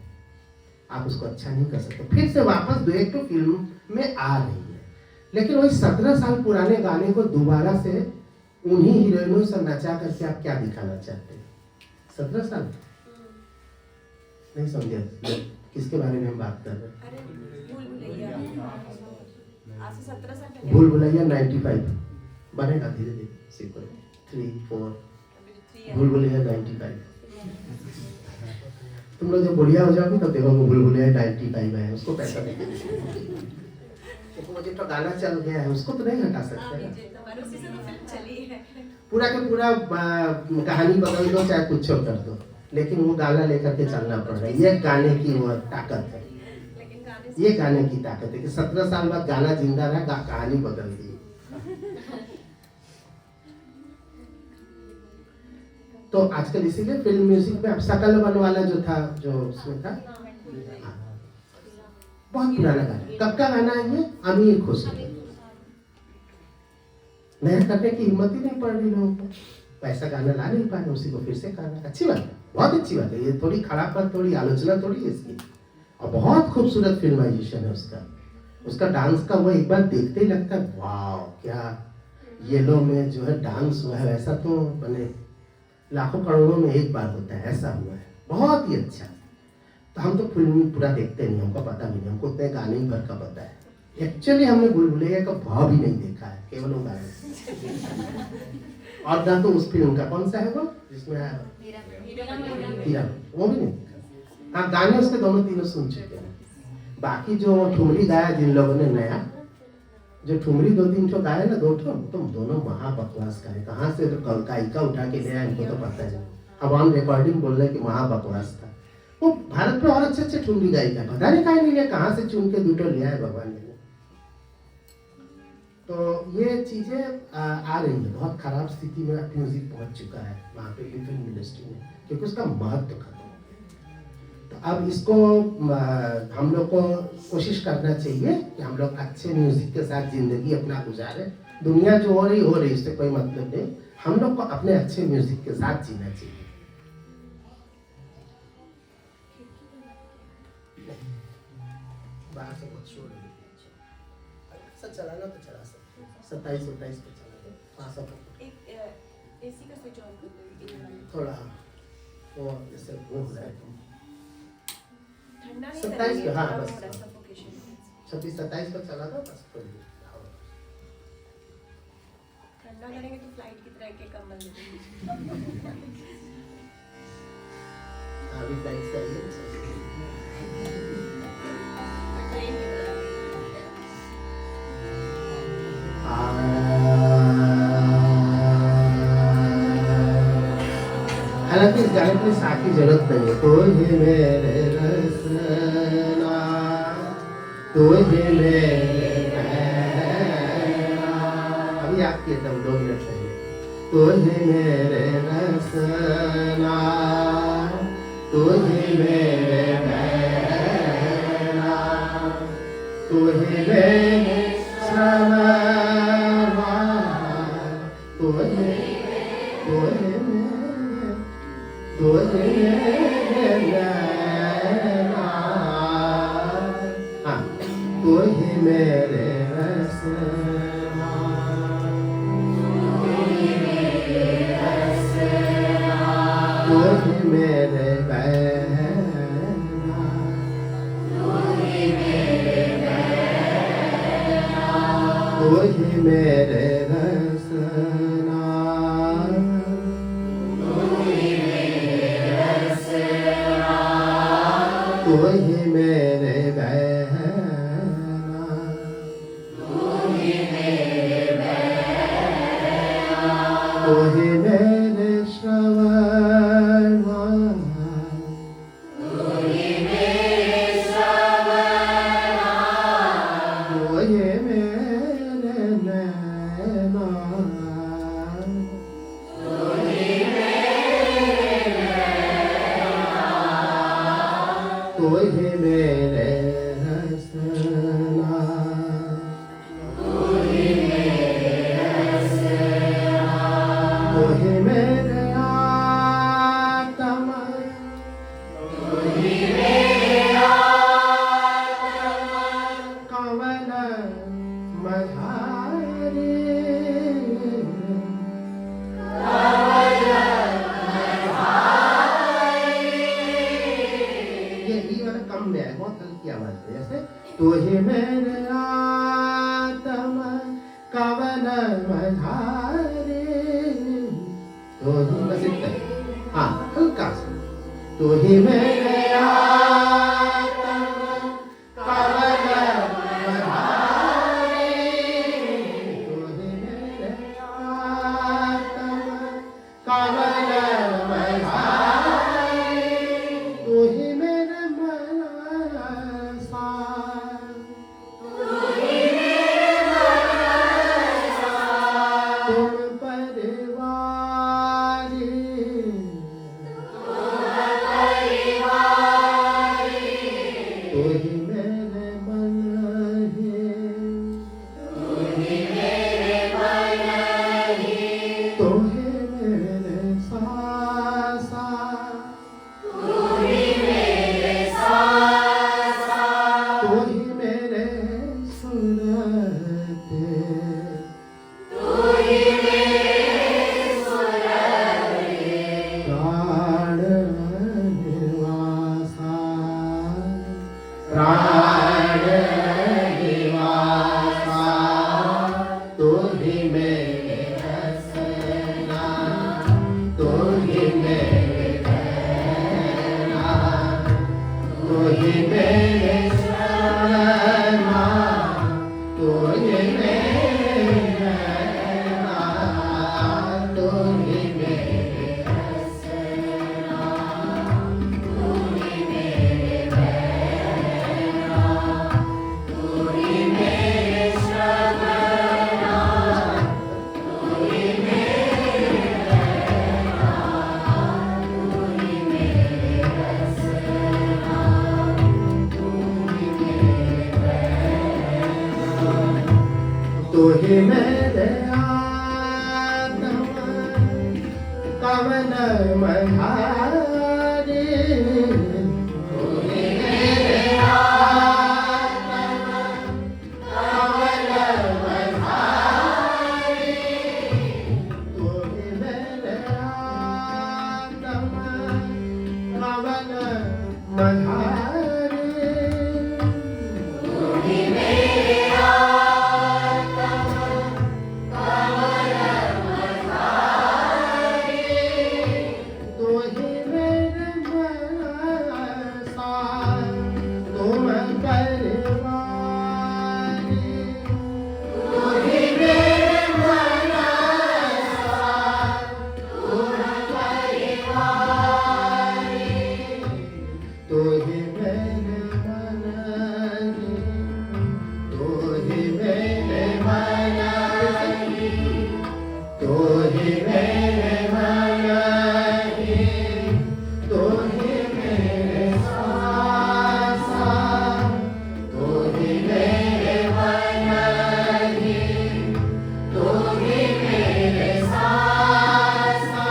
आप उसको अच्छा नहीं कर सकते। फिर से वापस डुएट तो फिल्म में आ रही है, लेकिन वही 17 साल पुराने गाने को दोबारा से उन्हीं हीरोइनों से नचा करके आप क्या दिखाना चाहते हैं? 17 साल नहीं समझे किसके बारे में हम बात कर रहे हैं? भूल भुलैया 95 बनेगा, धीरे धीरे सीखो। 3, 4 भूल भुलैया 95। तुम लोग जब बुढ़िया हो जाओगी तब देखो भूल भुलैया 95 है, उसको पैसा दे तो मुझे तो गाना चल गया है, उसको तो नहीं हटा सकते। पूरा का पूरा कहानी बदल दो चाहे कुछ कर दो, लेकिन वो गाना लेकर के चलना पड़ रहा है। ये गाने की वो ताकत है, ये गाने की ताकत है कि 17 साल बाद गाना जिंदा रहा, कहानी बदल दी। तो आजकल इसीलिए फिल्म म्यूजिक में अब सकल बनवाला जो था, जो उसमें था, बहुत पुराना गाना। कब का गाना है ये? अमीर खुश नया करने की हिम्मत ही नहीं पड़ रही लोगों को, पैसा गाना ला नहीं पा रहे, उसी को फिर से गाना। अच्छी बात है, बहुत अच्छी बात है, ये थोड़ी खराब बात, थोड़ी आलोचना थोड़ी है इसकी। और बहुत खूबसूरत फिल्माइजेशन है उसका डांस का। वो एक बार देखते ही लगता है वाह, क्या येलो में जो है डांस हुआ है, वैसा तो बने लाखों करोड़ों में एक बार होता है, ऐसा हुआ है, बहुत ही अच्छा। तो हम तो फिल्म पूरा देखते नहीं, हमको पता भी नहीं, हमको उतने गाने ही भर का पता है। एक्चुअली हमने भूल भुलैया का भाव भी नहीं देखा है, केवल वो गाने। और ना तो उस फिल्म का कौन सा है वो जिसमें हीरा, वो भी नहीं। हाँ, गाने उसके दोनों तीनों सुन चुके हैं। बाकी जो ठुमरी गाया जिन लोगों ने नया, जो ठुमरी 2-3 ठो गाए ना, 2 ठो, तो दोनों महाबकवास गाए। कहाँ से तो गायिका उठा के ले आए, इनको तो पता है। अब ऑन रिकॉर्डिंग बोल रहे कि महाबकवास था वो। भारत में और अच्छे ठुमरी गायिका, पता नहीं कहीं नहीं, कहाँ से चुन के 2 ठो ले आए भगवान ने। तो ये चीजें आ रही है, बहुत खराब स्थिति में म्यूजिक पहुंच चुका है वहाँ पे फिल्म इंडस्ट्री में, क्योंकि उसका महत्व खत्म हो गया। तो अब इसको हम लोग को कोशिश करना चाहिए कि हम लोग अच्छे म्यूजिक के साथ जिंदगी अपना गुजारे। दुनिया जो हो रही इससे कोई मतलब नहीं, हम लोग को अपने अच्छे म्यूजिक के साथ जीना चाहिए। बाहर से बहुत शोर है, चलाना तो चला सकते, 27-28 पे चला दो, 500 एसी का स्विच ऑन कर दो थोड़ा वो जैसे वो हो रहा है। ठंडा नहीं 27 पे, हाँ बस 26-27 पर चला दो बस। ठंडा करेंगे तो फ्लाइट की तरह के कम्बल दे देंगे। अभी फ्लाइट चाहिए हालांकि इस गाने की साथ की जरूरत नहीं है। तुझे मेरे रसना, तुझे मेरे रहना, अभी आपकी एकदम 2 मिनट पहले। तुझे मेरे रसना, तुझे मेरे रहना, तुझे मेरे श्रवण, तुझे मेरे रसना, तुझे मेरे बहना, तुझे मेरे रसना, तुझे मेरे बहना, तुझे मेरे श्रवण, तुझे मेरे नैना, तुझे मेरे रसना, तुझे मेरे आत्मा, कवन मझारी, कम में है, बहुत हल्की आवाज है। जैसे तुझे मेरे आत्मा कवन मझारी, तो ही बस इतना ही। हाँ हल्का सा तो ही मेरे आत्मा कमल बहारे, तो ही मेरे आत्मा कमल बहारे, तो ही मेरे मन सार, तुम परिवारी, तो ही मेरे मन है, तो ही मेरे सासा, तो ही मेरे सुरते, प्राण निवासा, प्राण निवासा, तो ही मेरे रसना, तो ही मेरे रहना, तो ही मेरे शरणा, तो ही मेरे रहना, तो ही मेरे तो ही मेरे आत्मा कमल मल्हारी, तो ही मेरे आत्मा कमल मल्हारी, तो ही मेरे आत्मा कमल मल्हारी, तो ही मेरे तो ही मेरे मन सार, तुम परिवारी, तो ही मेरे मन सार, तुम परिवारी, तो ही मेरे मन ही, तो ही मेरे मन ही, तो ही मेरे मन ही, तो ही मेरे सासा, तो ही मेरे मन ही, तो ही मेरे सासा,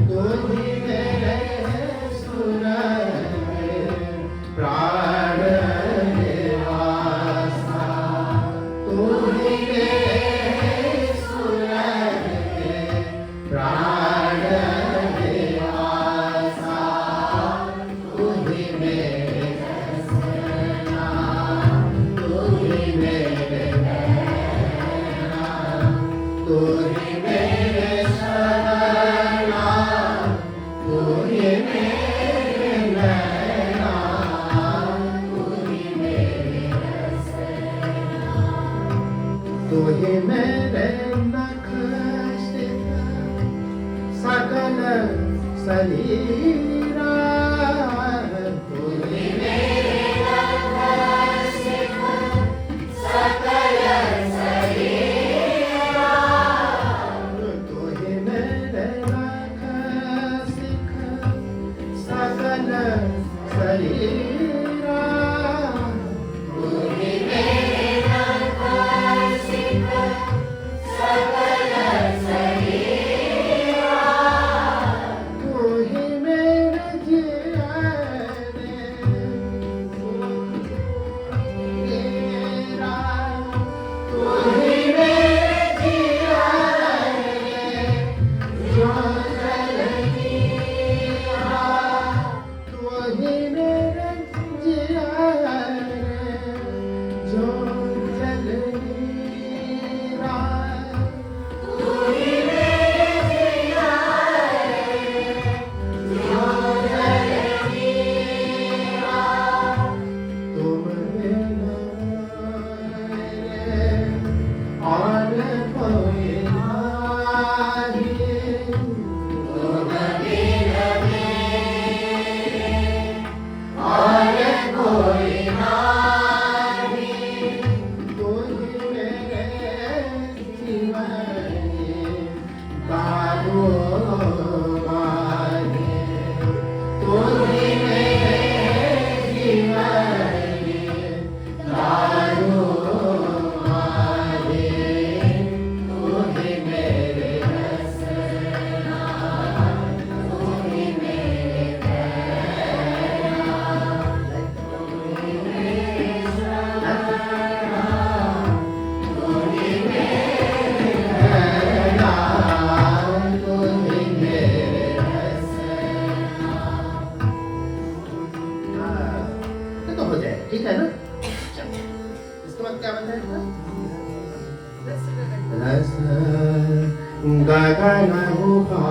तो ही मेरे सुर में प्राण निवासा, तो ही मेरे सुर में प्राण निवासा, तो ही मेरे रसना, तो ही मेरे रहना, तो ही मेरे शरणा, तो ही मेरे रहना, तो ही मेरे रसना, तो ही मेरे नख सकल शरीरा, तो ही मेरे नख सकल शरीरा, तो ही मेरे नख सकल शरीरा, तो ही मेरे नख सकल शरीरा, तो ही मेरे ठीक है ना? इसके बाद क्या बन जाएगा? रस गगन गुफा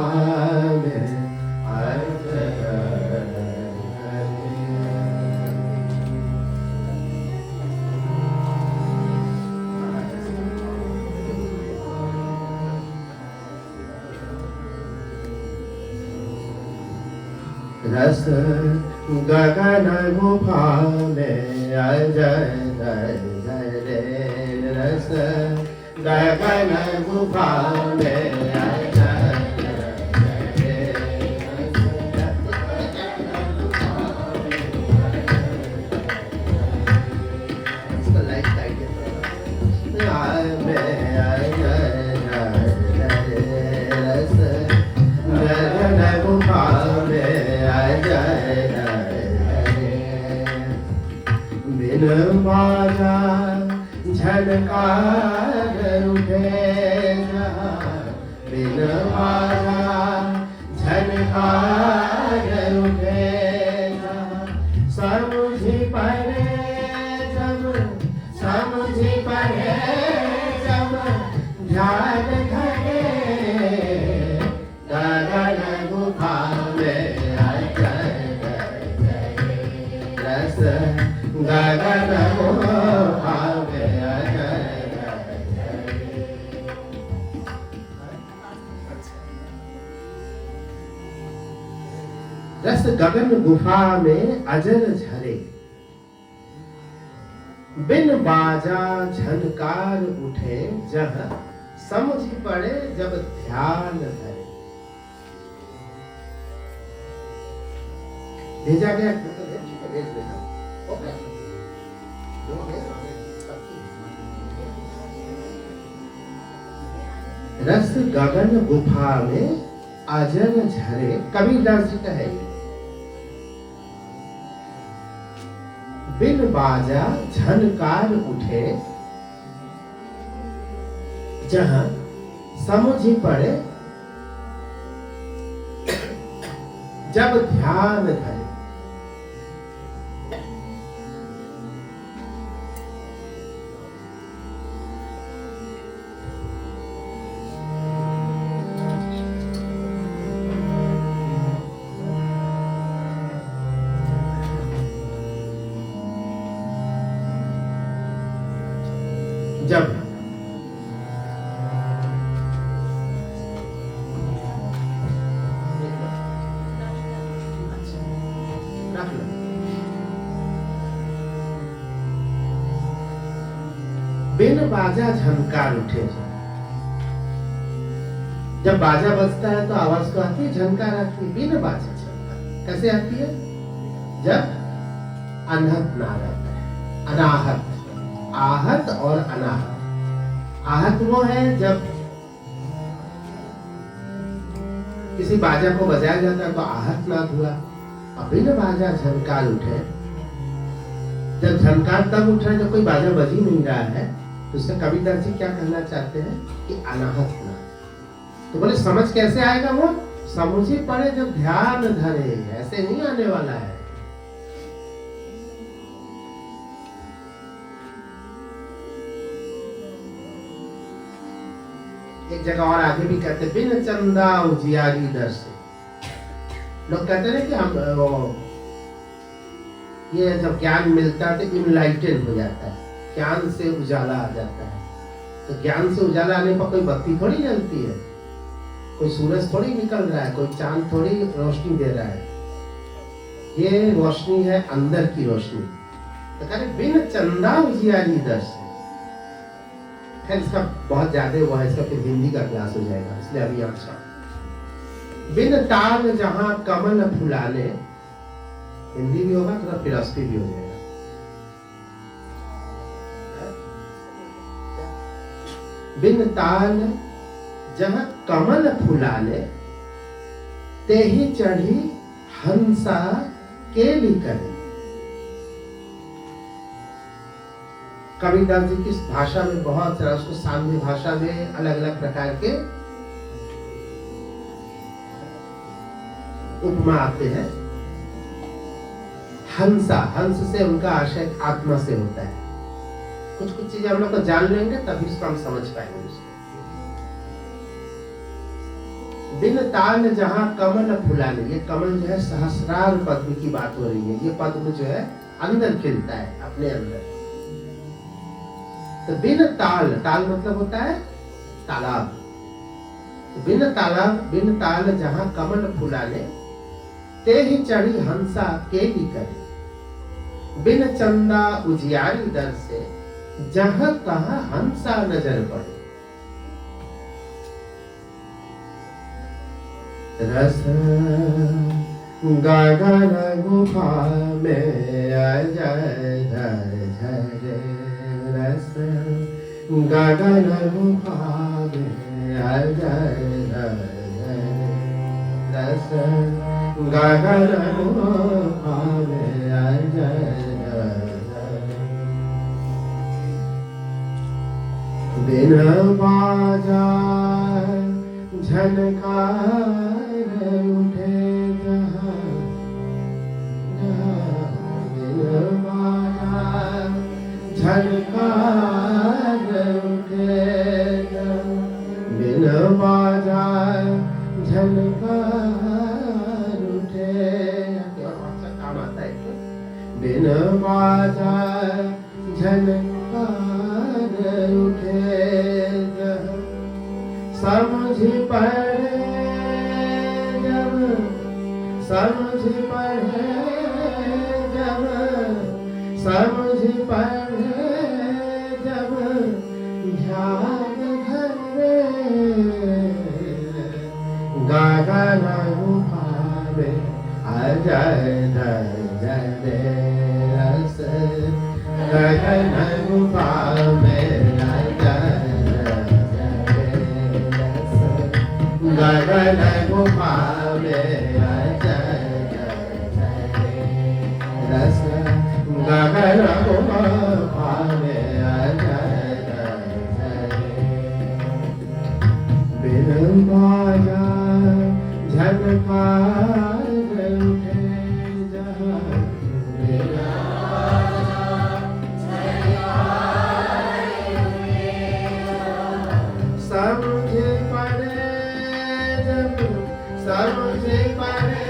में रस गगन गुफा में अजय जय जय रे रस गगन गुफा में अजय जय इसका लाइट टाइट रस गगन गुफा में बिन बाजा झनकार उठे बिन बाजा झनकार उठे समझी पड़े जब ध्यान धरे गगन गुफा में रस गगन गुफा में रस गगन गुफा में अजर झरे बिन बाजा झनकार उठे जह समझ पड़े जब ध्यान धरे। भेजा गया भेज देना। रस गगन गुफा में अजर झरे कबीरदास जी का है। बिन बाजा झनकार उठे जहां समझ पड़े जब ध्यान धरे। जब बिन बाजा झनकार उठे। जब बाजा बजता है तो आवाज तो आती है, झनकार आती है। बिन बाजा झनकार कैसे आती है? जब अनहत ना रहता है, अनाहत। आहत और अनाहत। आहत वो है जब किसी बाजा को बजाया जाता है तो आहत नाद हुआ। और बिन बाजा झनकार उठे, जब झनकार तब उठ रहा है जब कोई बाजा बज ही नहीं रहा है, तो उससे कबीरदास जी क्या कहना चाहते हैं कि अनाहत नाद। तो बोले समझ कैसे आएगा? वो समझ ही पड़े जब ध्यान धरे, ऐसे नहीं आने वाला है। एक जगह और आगे भी कहते बिन चंदा उजियारी दर से। लोग कहते हैं कि हम ये जब ज्ञान मिलता है तो इनलाइटन हो जाता है, ज्ञान से उजाला आ जाता है। तो ज्ञान से उजाला आने पर कोई बत्ती थोड़ी जलती है, कोई सूरज थोड़ी निकल रहा है, कोई चांद थोड़ी रोशनी दे रहा है। ये रोशनी है अंदर की रोशनी। तो कहते बिन चंदा उजियारी दर से। खैर इसका बहुत ज्यादा वो है, इसका फिर हिंदी का क्लास हो जाएगा, इसलिए अभी यहाँ से बिन ताल जहां कमल फुलाने, हिंदी भी होगा थोड़ा फिलॉसफी भी हो जाएगा। बिन ताल जहां कमल फुलाने, ते ही चढ़ी हंसा केली करे। कबीरदास जी की भाषा में बहुत सारा, उसको सान्ध्य भाषा में अलग अलग प्रकार के उपमा आते हैं। हंसा, हंस से उनका आशय आत्मा से होता है। कुछ कुछ चीजें हम लोग को जान लेंगे तभी उसको हम समझ पाएंगे उसको। बिन ताल जहां कमल फुलाने, ये कमल जो है सहस्रार पद्म की बात हो रही है। ये पद्म जो है अंदर खिलता है अपने अंदर। तो बिन ताल, ताल मतलब होता है तालाब। तो बिन ताल जहां कमल फुलाने, ते ही चढ़ी हंसा केली करे। बिन चंदा उजियारी दर से, जहां तहां हंसा नजर पड़े। रस गगन गुफा में अजय झरे। रस गगन गुफा में अजय झरे। रस गगन गुफा में अजय झरे। बिन बाजा झनकार उठे जहाँ, बिन बाजा झनकार उठे जहाँ, बिन बाजा झनकार उठे। कौन सा काम आता है? बिन बाजा झनकार उठे जहाँ, समझ पड़े जब, समझ पड़े जब, समझ पड़े जब, ध्यान धरे। गगन गुफा में अजय झरे। रस गगन गुफा में अजय गगन गुफा में अजय झरे। रस गगन गुफा में अजय झरे। बिन बाजा झनकार उठे जहाँ, बिन समझ पड़े जब, समझ पड़े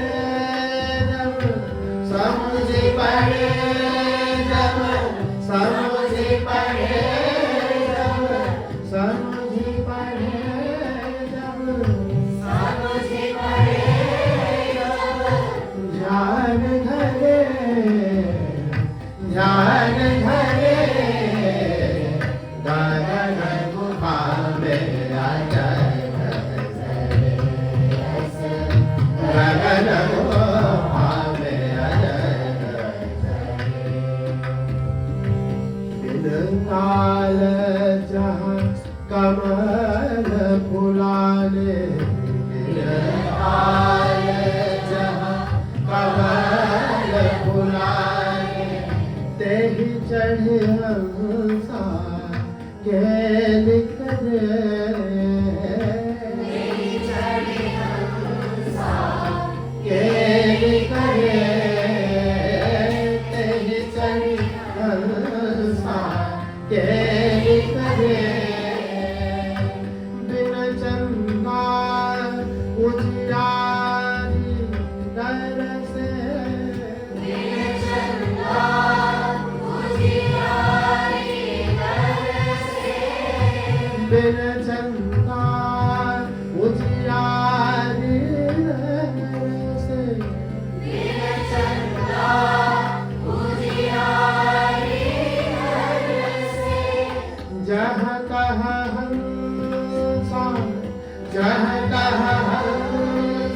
जब, समझ पड़े जब, समझ पड़े जब, समझ पड़े जब, समझ पड़े जब, ध्यान धरे, ध्यान धरे। गगन गुफा में अजय झरे। गगन गुफा में अजय झरे। बिन ताल जहाँ कमल फुलाने, बिन ताल जहाँ कमल फुलाने, ते ही चढ़े हंसा केली करे। केली करे, ते ही चढ़ी हंसा केली करे। बिन चंदा उजियारी दर से, बिन चंदा उजियारी दर से, बिन चंदा उजियारी दर से, बिन चंदा उजियारी दर से। जहाँ तहाँ हंसा, जहाँ तहाँ हंसा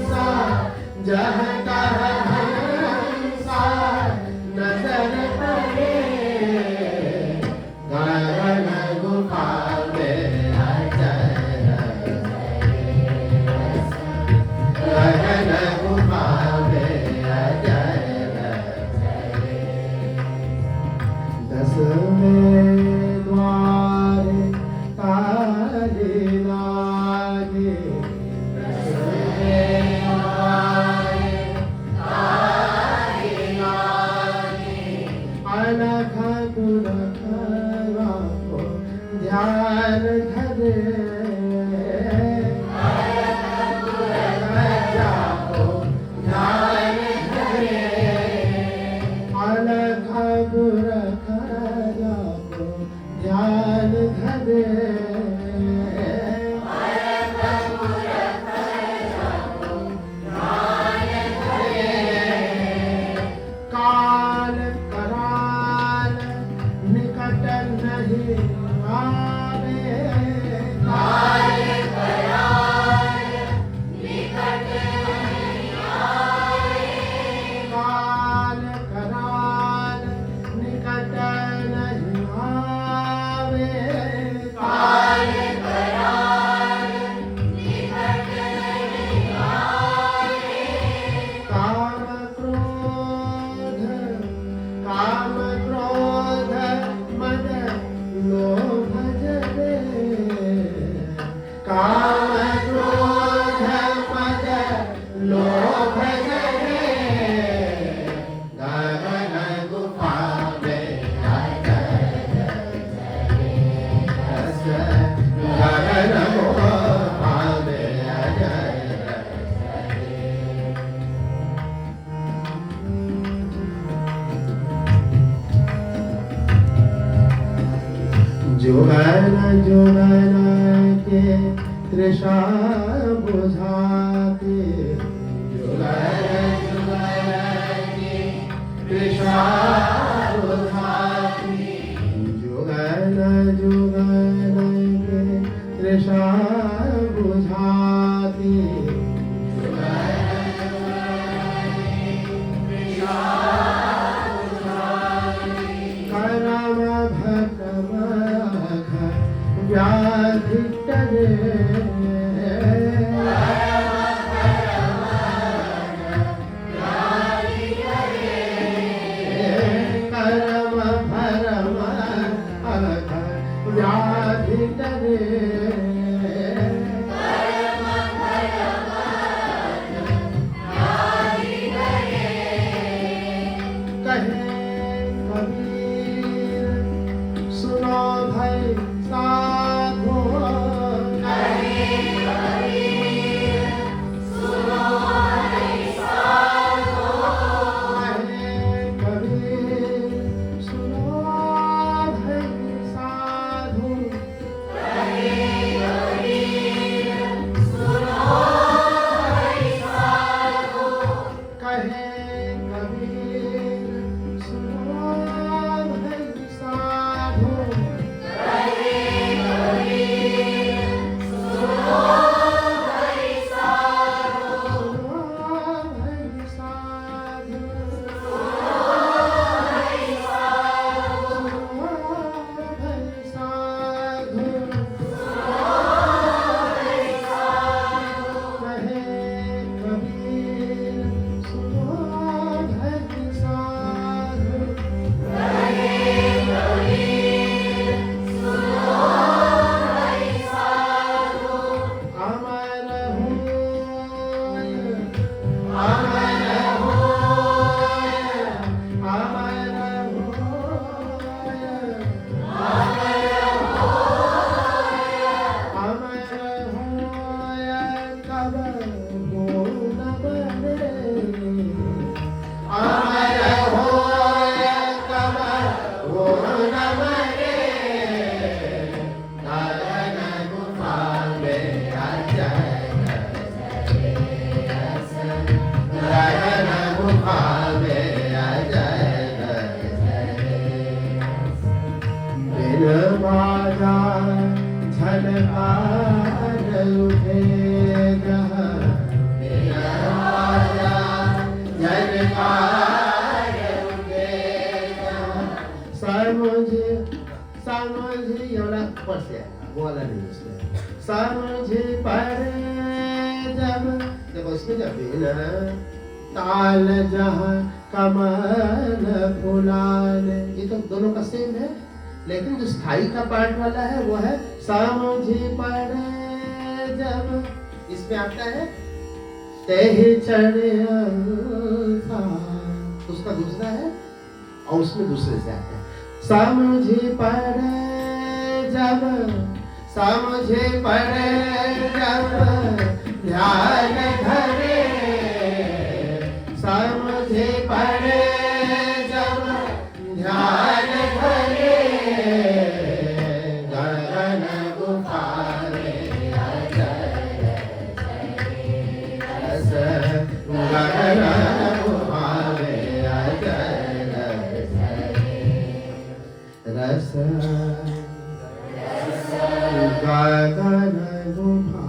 जुगन के तृषा बुझाते, जुगन के तृषा बुझाते, जुगन के तृषा बुझाते, करम भकम व्याधि टरे, करम भरम व्याधि टरे, कहे कबीर सुनो भाई साधो, कहे कबीर सुनो भाई साधो, कहे कबीर सुनो भाई साधो, कहे कबीर सुनो भाई साधो, कहे कबीर सुनो भाई साधो, कहे कबीर सुनो भाई साधो, सुनो भाई साधो, सुनो भाई साधो, सुनो भाई साधो, सुनो भाई साधो, कहे कबीर सुनो भाई साधो, कहे कबीर सुनो भाई साधो, अमर होय, अमर होय, अमर होय, अमर होय, कब हो न बने, अमर होय कब हो न बने, गगन गुफा में अजय गगन गुफा में अजय बिन बाजा झनकार उठे जहाँ, बिन बाजा झनकार उठे जहाँ, समझ एउटा पर्से बोला नहीं उसने, समझ पड़े जब उसने जब बिना ताल जहाँ कमल फुलाने, ये तो दोनों का सेम है, लेकिन जो स्थाई का पार्ट वाला है वो है समझ पड़े जब, इसमें आता है तेहि चढ़े उसका दूसरा है और उसमें दूसरे से आता है समझ पड़े जब, समझ पड़े जब ध्यान धरे, समझ पड़े जब ध्यान धरे, गगन गुफा में अजय रस, गगन गुफा में अजय रस, गगन गुफा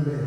में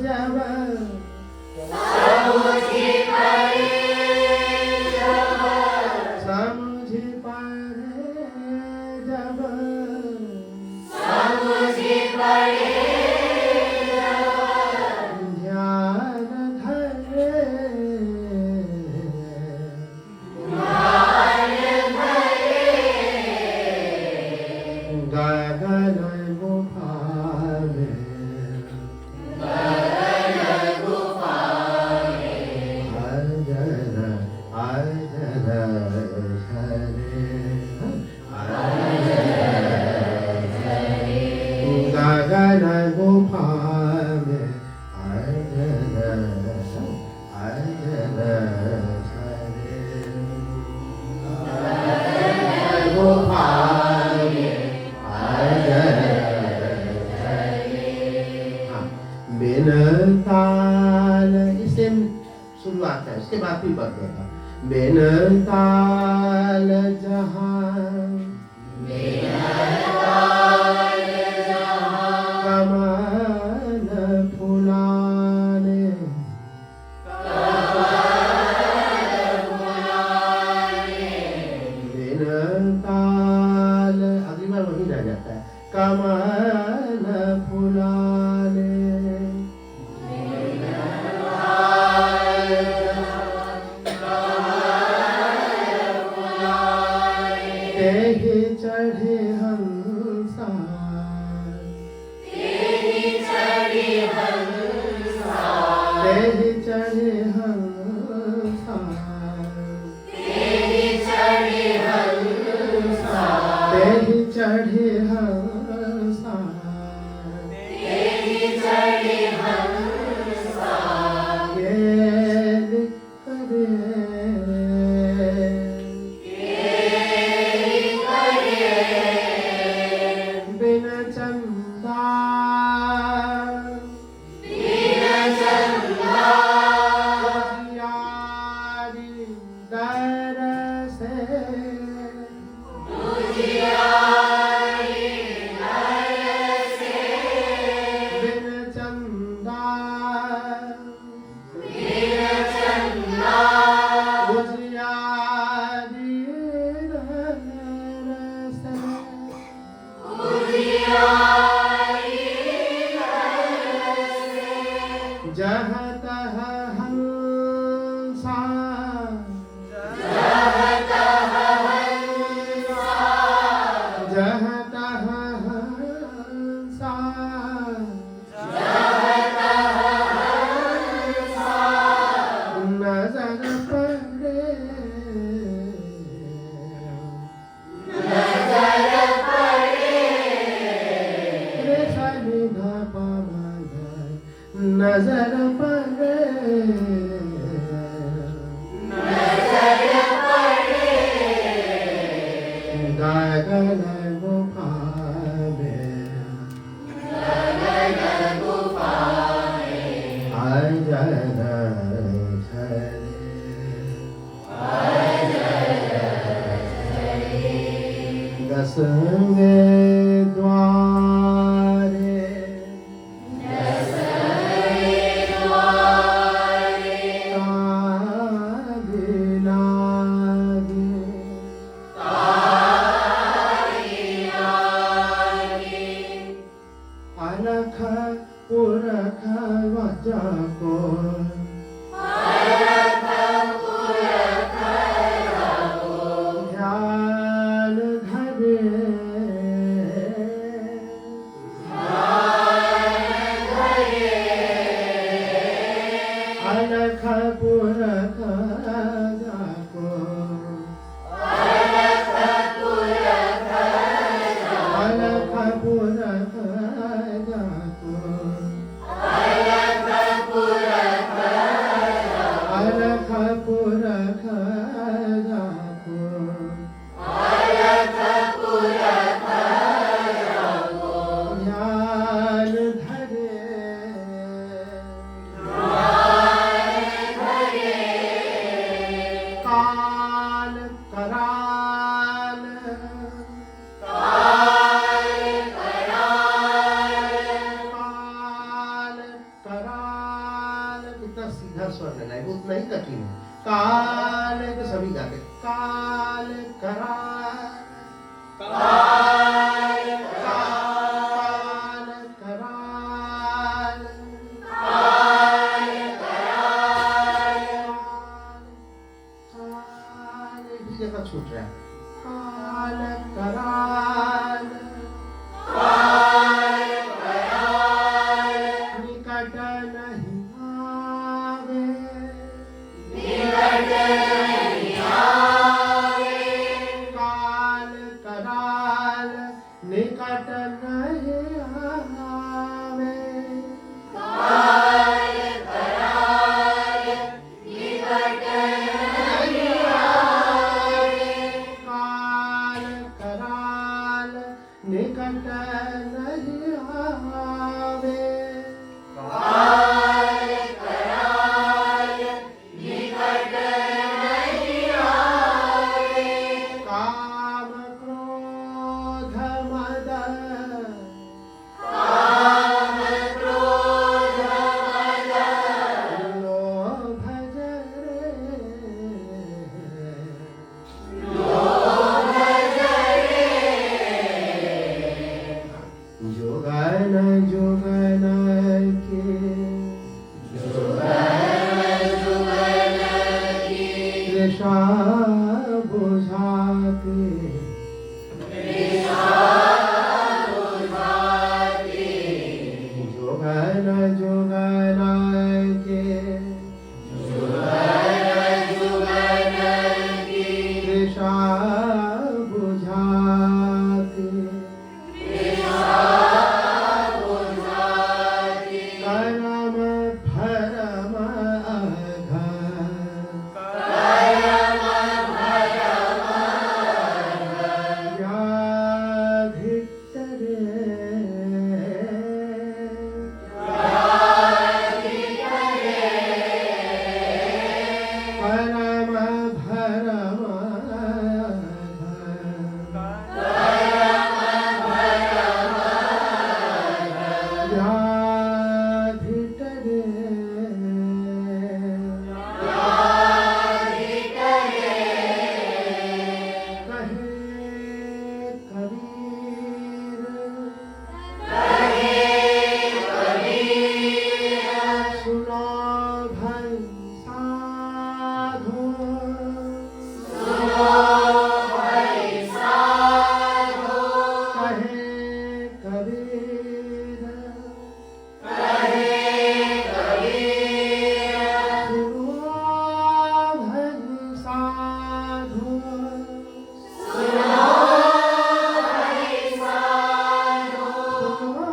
जब समझ पड़े जब ध्यान धरे गगन गुफा में गगन गुफा में गुफा बिन ताल, इससे शुरुआत है, उसके बाद भी बदल देगा। बिन ताल जहां कमल फुलाने बिन ताल, अगली बार वही रह जाता है, कमल फुलाने तेहि चढ़े हंसा तेहि चढ़े हंसा तेहि चढ़े हंसा तेहि चढ़े हंसा गेल करे बिन चंदा उजियारी दर से बिन चंदा उजियारी दर से जहाँ तह हंसा जहाँ तह हंसा नजर पड़े रे सनि ध प म ध नजर पड़े गगन गुफा में अजर झरे दसवें द्वारे अलख पुरख वजा को ध्यान धरे अलख पुरख वजा को अलख पुरख ध्यान धरे उतना सीधा स्वर लेना है, वो उतना ही कठिन है। काल तो सभी गाते, काल कराल, काल कराल, काल कराल, काल भी जगह छूट रहा है। काल कराल, काल कराल, निकट नहीं आवे, निकट नहीं आवे, काल कराल निकट नहीं आवे, काल कराल निकट नहीं आवे, काल कराल निकट नहीं आवे, काल कराल निकट नहीं आवे, काम क्रोध मद, काम क्रोध मद, लोभ जरे, लोभ जरे, जोगन जोगन के, जोगन जोगन की, तृषा बुझाते, तृषा बुझाते, जोगन जोगन के, जोगन जोगन की, तृषा बुझाते, करम भरम अघ, करम भरम अघ, व्याधितरे, व्याधितरे, करम भरम अघ, करम भरम अघ, व्याधितरे, व्याधितरे, कहे कबीर, कहे कबीर, सुनो भाई साधो, सुनो भाई साधो, कहे कबीर, कहे कबीर, सुनो भाई साधो, सुनो भाई साधो, सुनो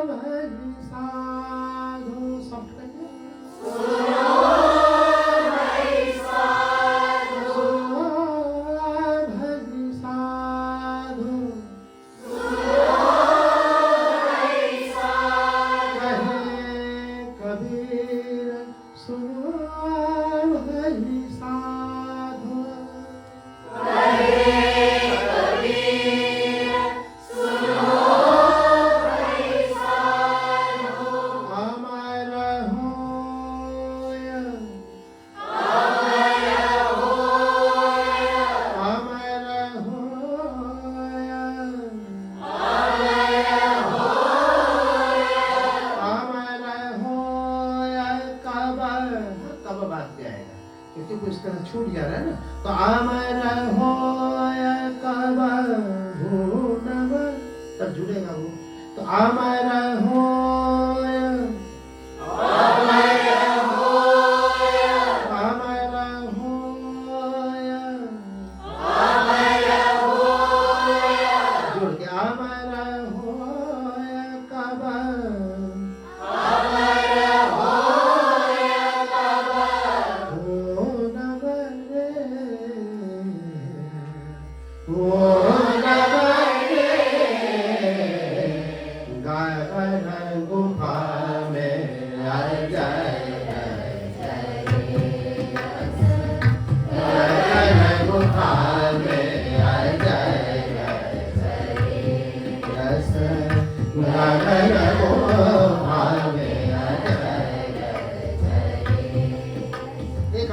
भाई साधो, सब कहिए, सुनो भाई साधो, सुनो भाई साधो, सुनो भाई साधो, कहे कबीर, सुनो भाई साधो, कहे कबीर, सुनो भाई साधो, अमर होय, अमर होय, अमर होय, अमर होय, अमर होय, कब कब बात पे आएगा, क्योंकि कुछ तरह छूट जा रहा है ना, तो अमर होय कब भूनव, तब जुड़ेगा वो, तो अमर होय, अमर होय, अमर होय, अमर होय, जोड़ के अमर होय कब, अमर होय कब भूनव रे, भूनव रे, गगन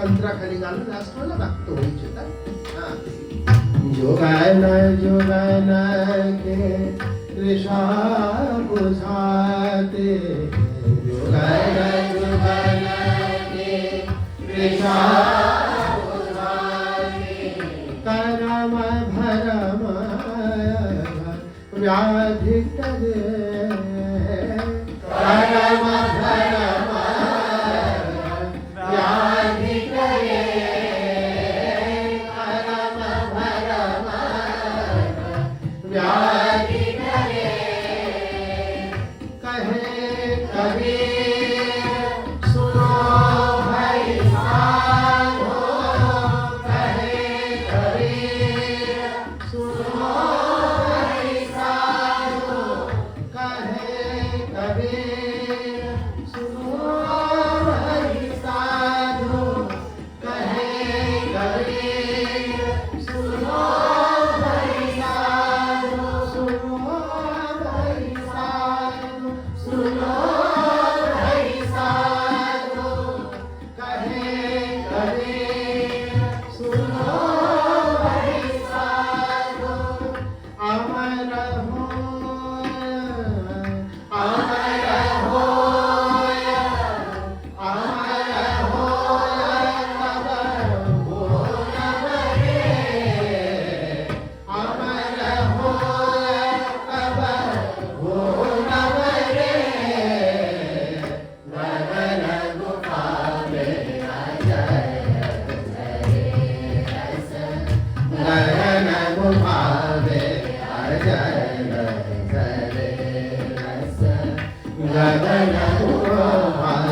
अंतरा खाली गालो लास्ट वाला बाकी तो वही चलता। हाँ जोगाना के ऋषा बुझाते जोगाना के ऋषा बुझाते करम भरम व्याधि करे करम भरम व्याधि करे करम भरम व्याधि करे कहे कबीर सुनो भाई साधो कहे कबीर सुनो भाई साधो कहे कबीर सुनो भाई साधो कहे कबीर सुनो भाई साधो सुनो भाई साधो सुनो भाई साधो कहे कबीर सुनो भाई साधो अमर हो अमर हो अमर हो तब हो नव रे अमर हो तब हो नव रे गगन गुफा में अजय गगन गुफा में अजय रस गगन गुफा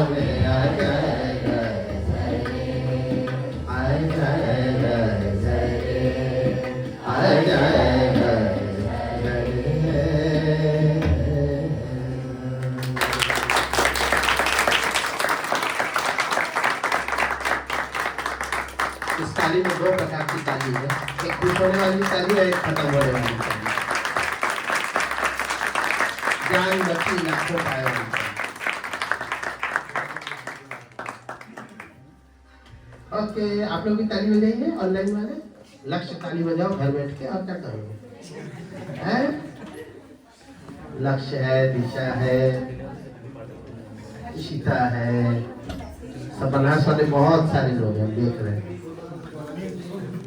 में अजय इस ताली में दो प्रकार की ताली है, एक खुश होने वाली ताली है, एक खत्म होने वाली ताली। ज्ञान बच्ची लाखों पाए वाली ताली। ओके, आप लोग भी ताली बजाइए ऑनलाइन वाले, लक्ष्य ताली बजाओ घर बैठ के और क्या करोगे? है लक्ष्य है, दिशा है, इशिता है, सब बनारस वाले बहुत सारे लोग हैं, देख रहे हैं।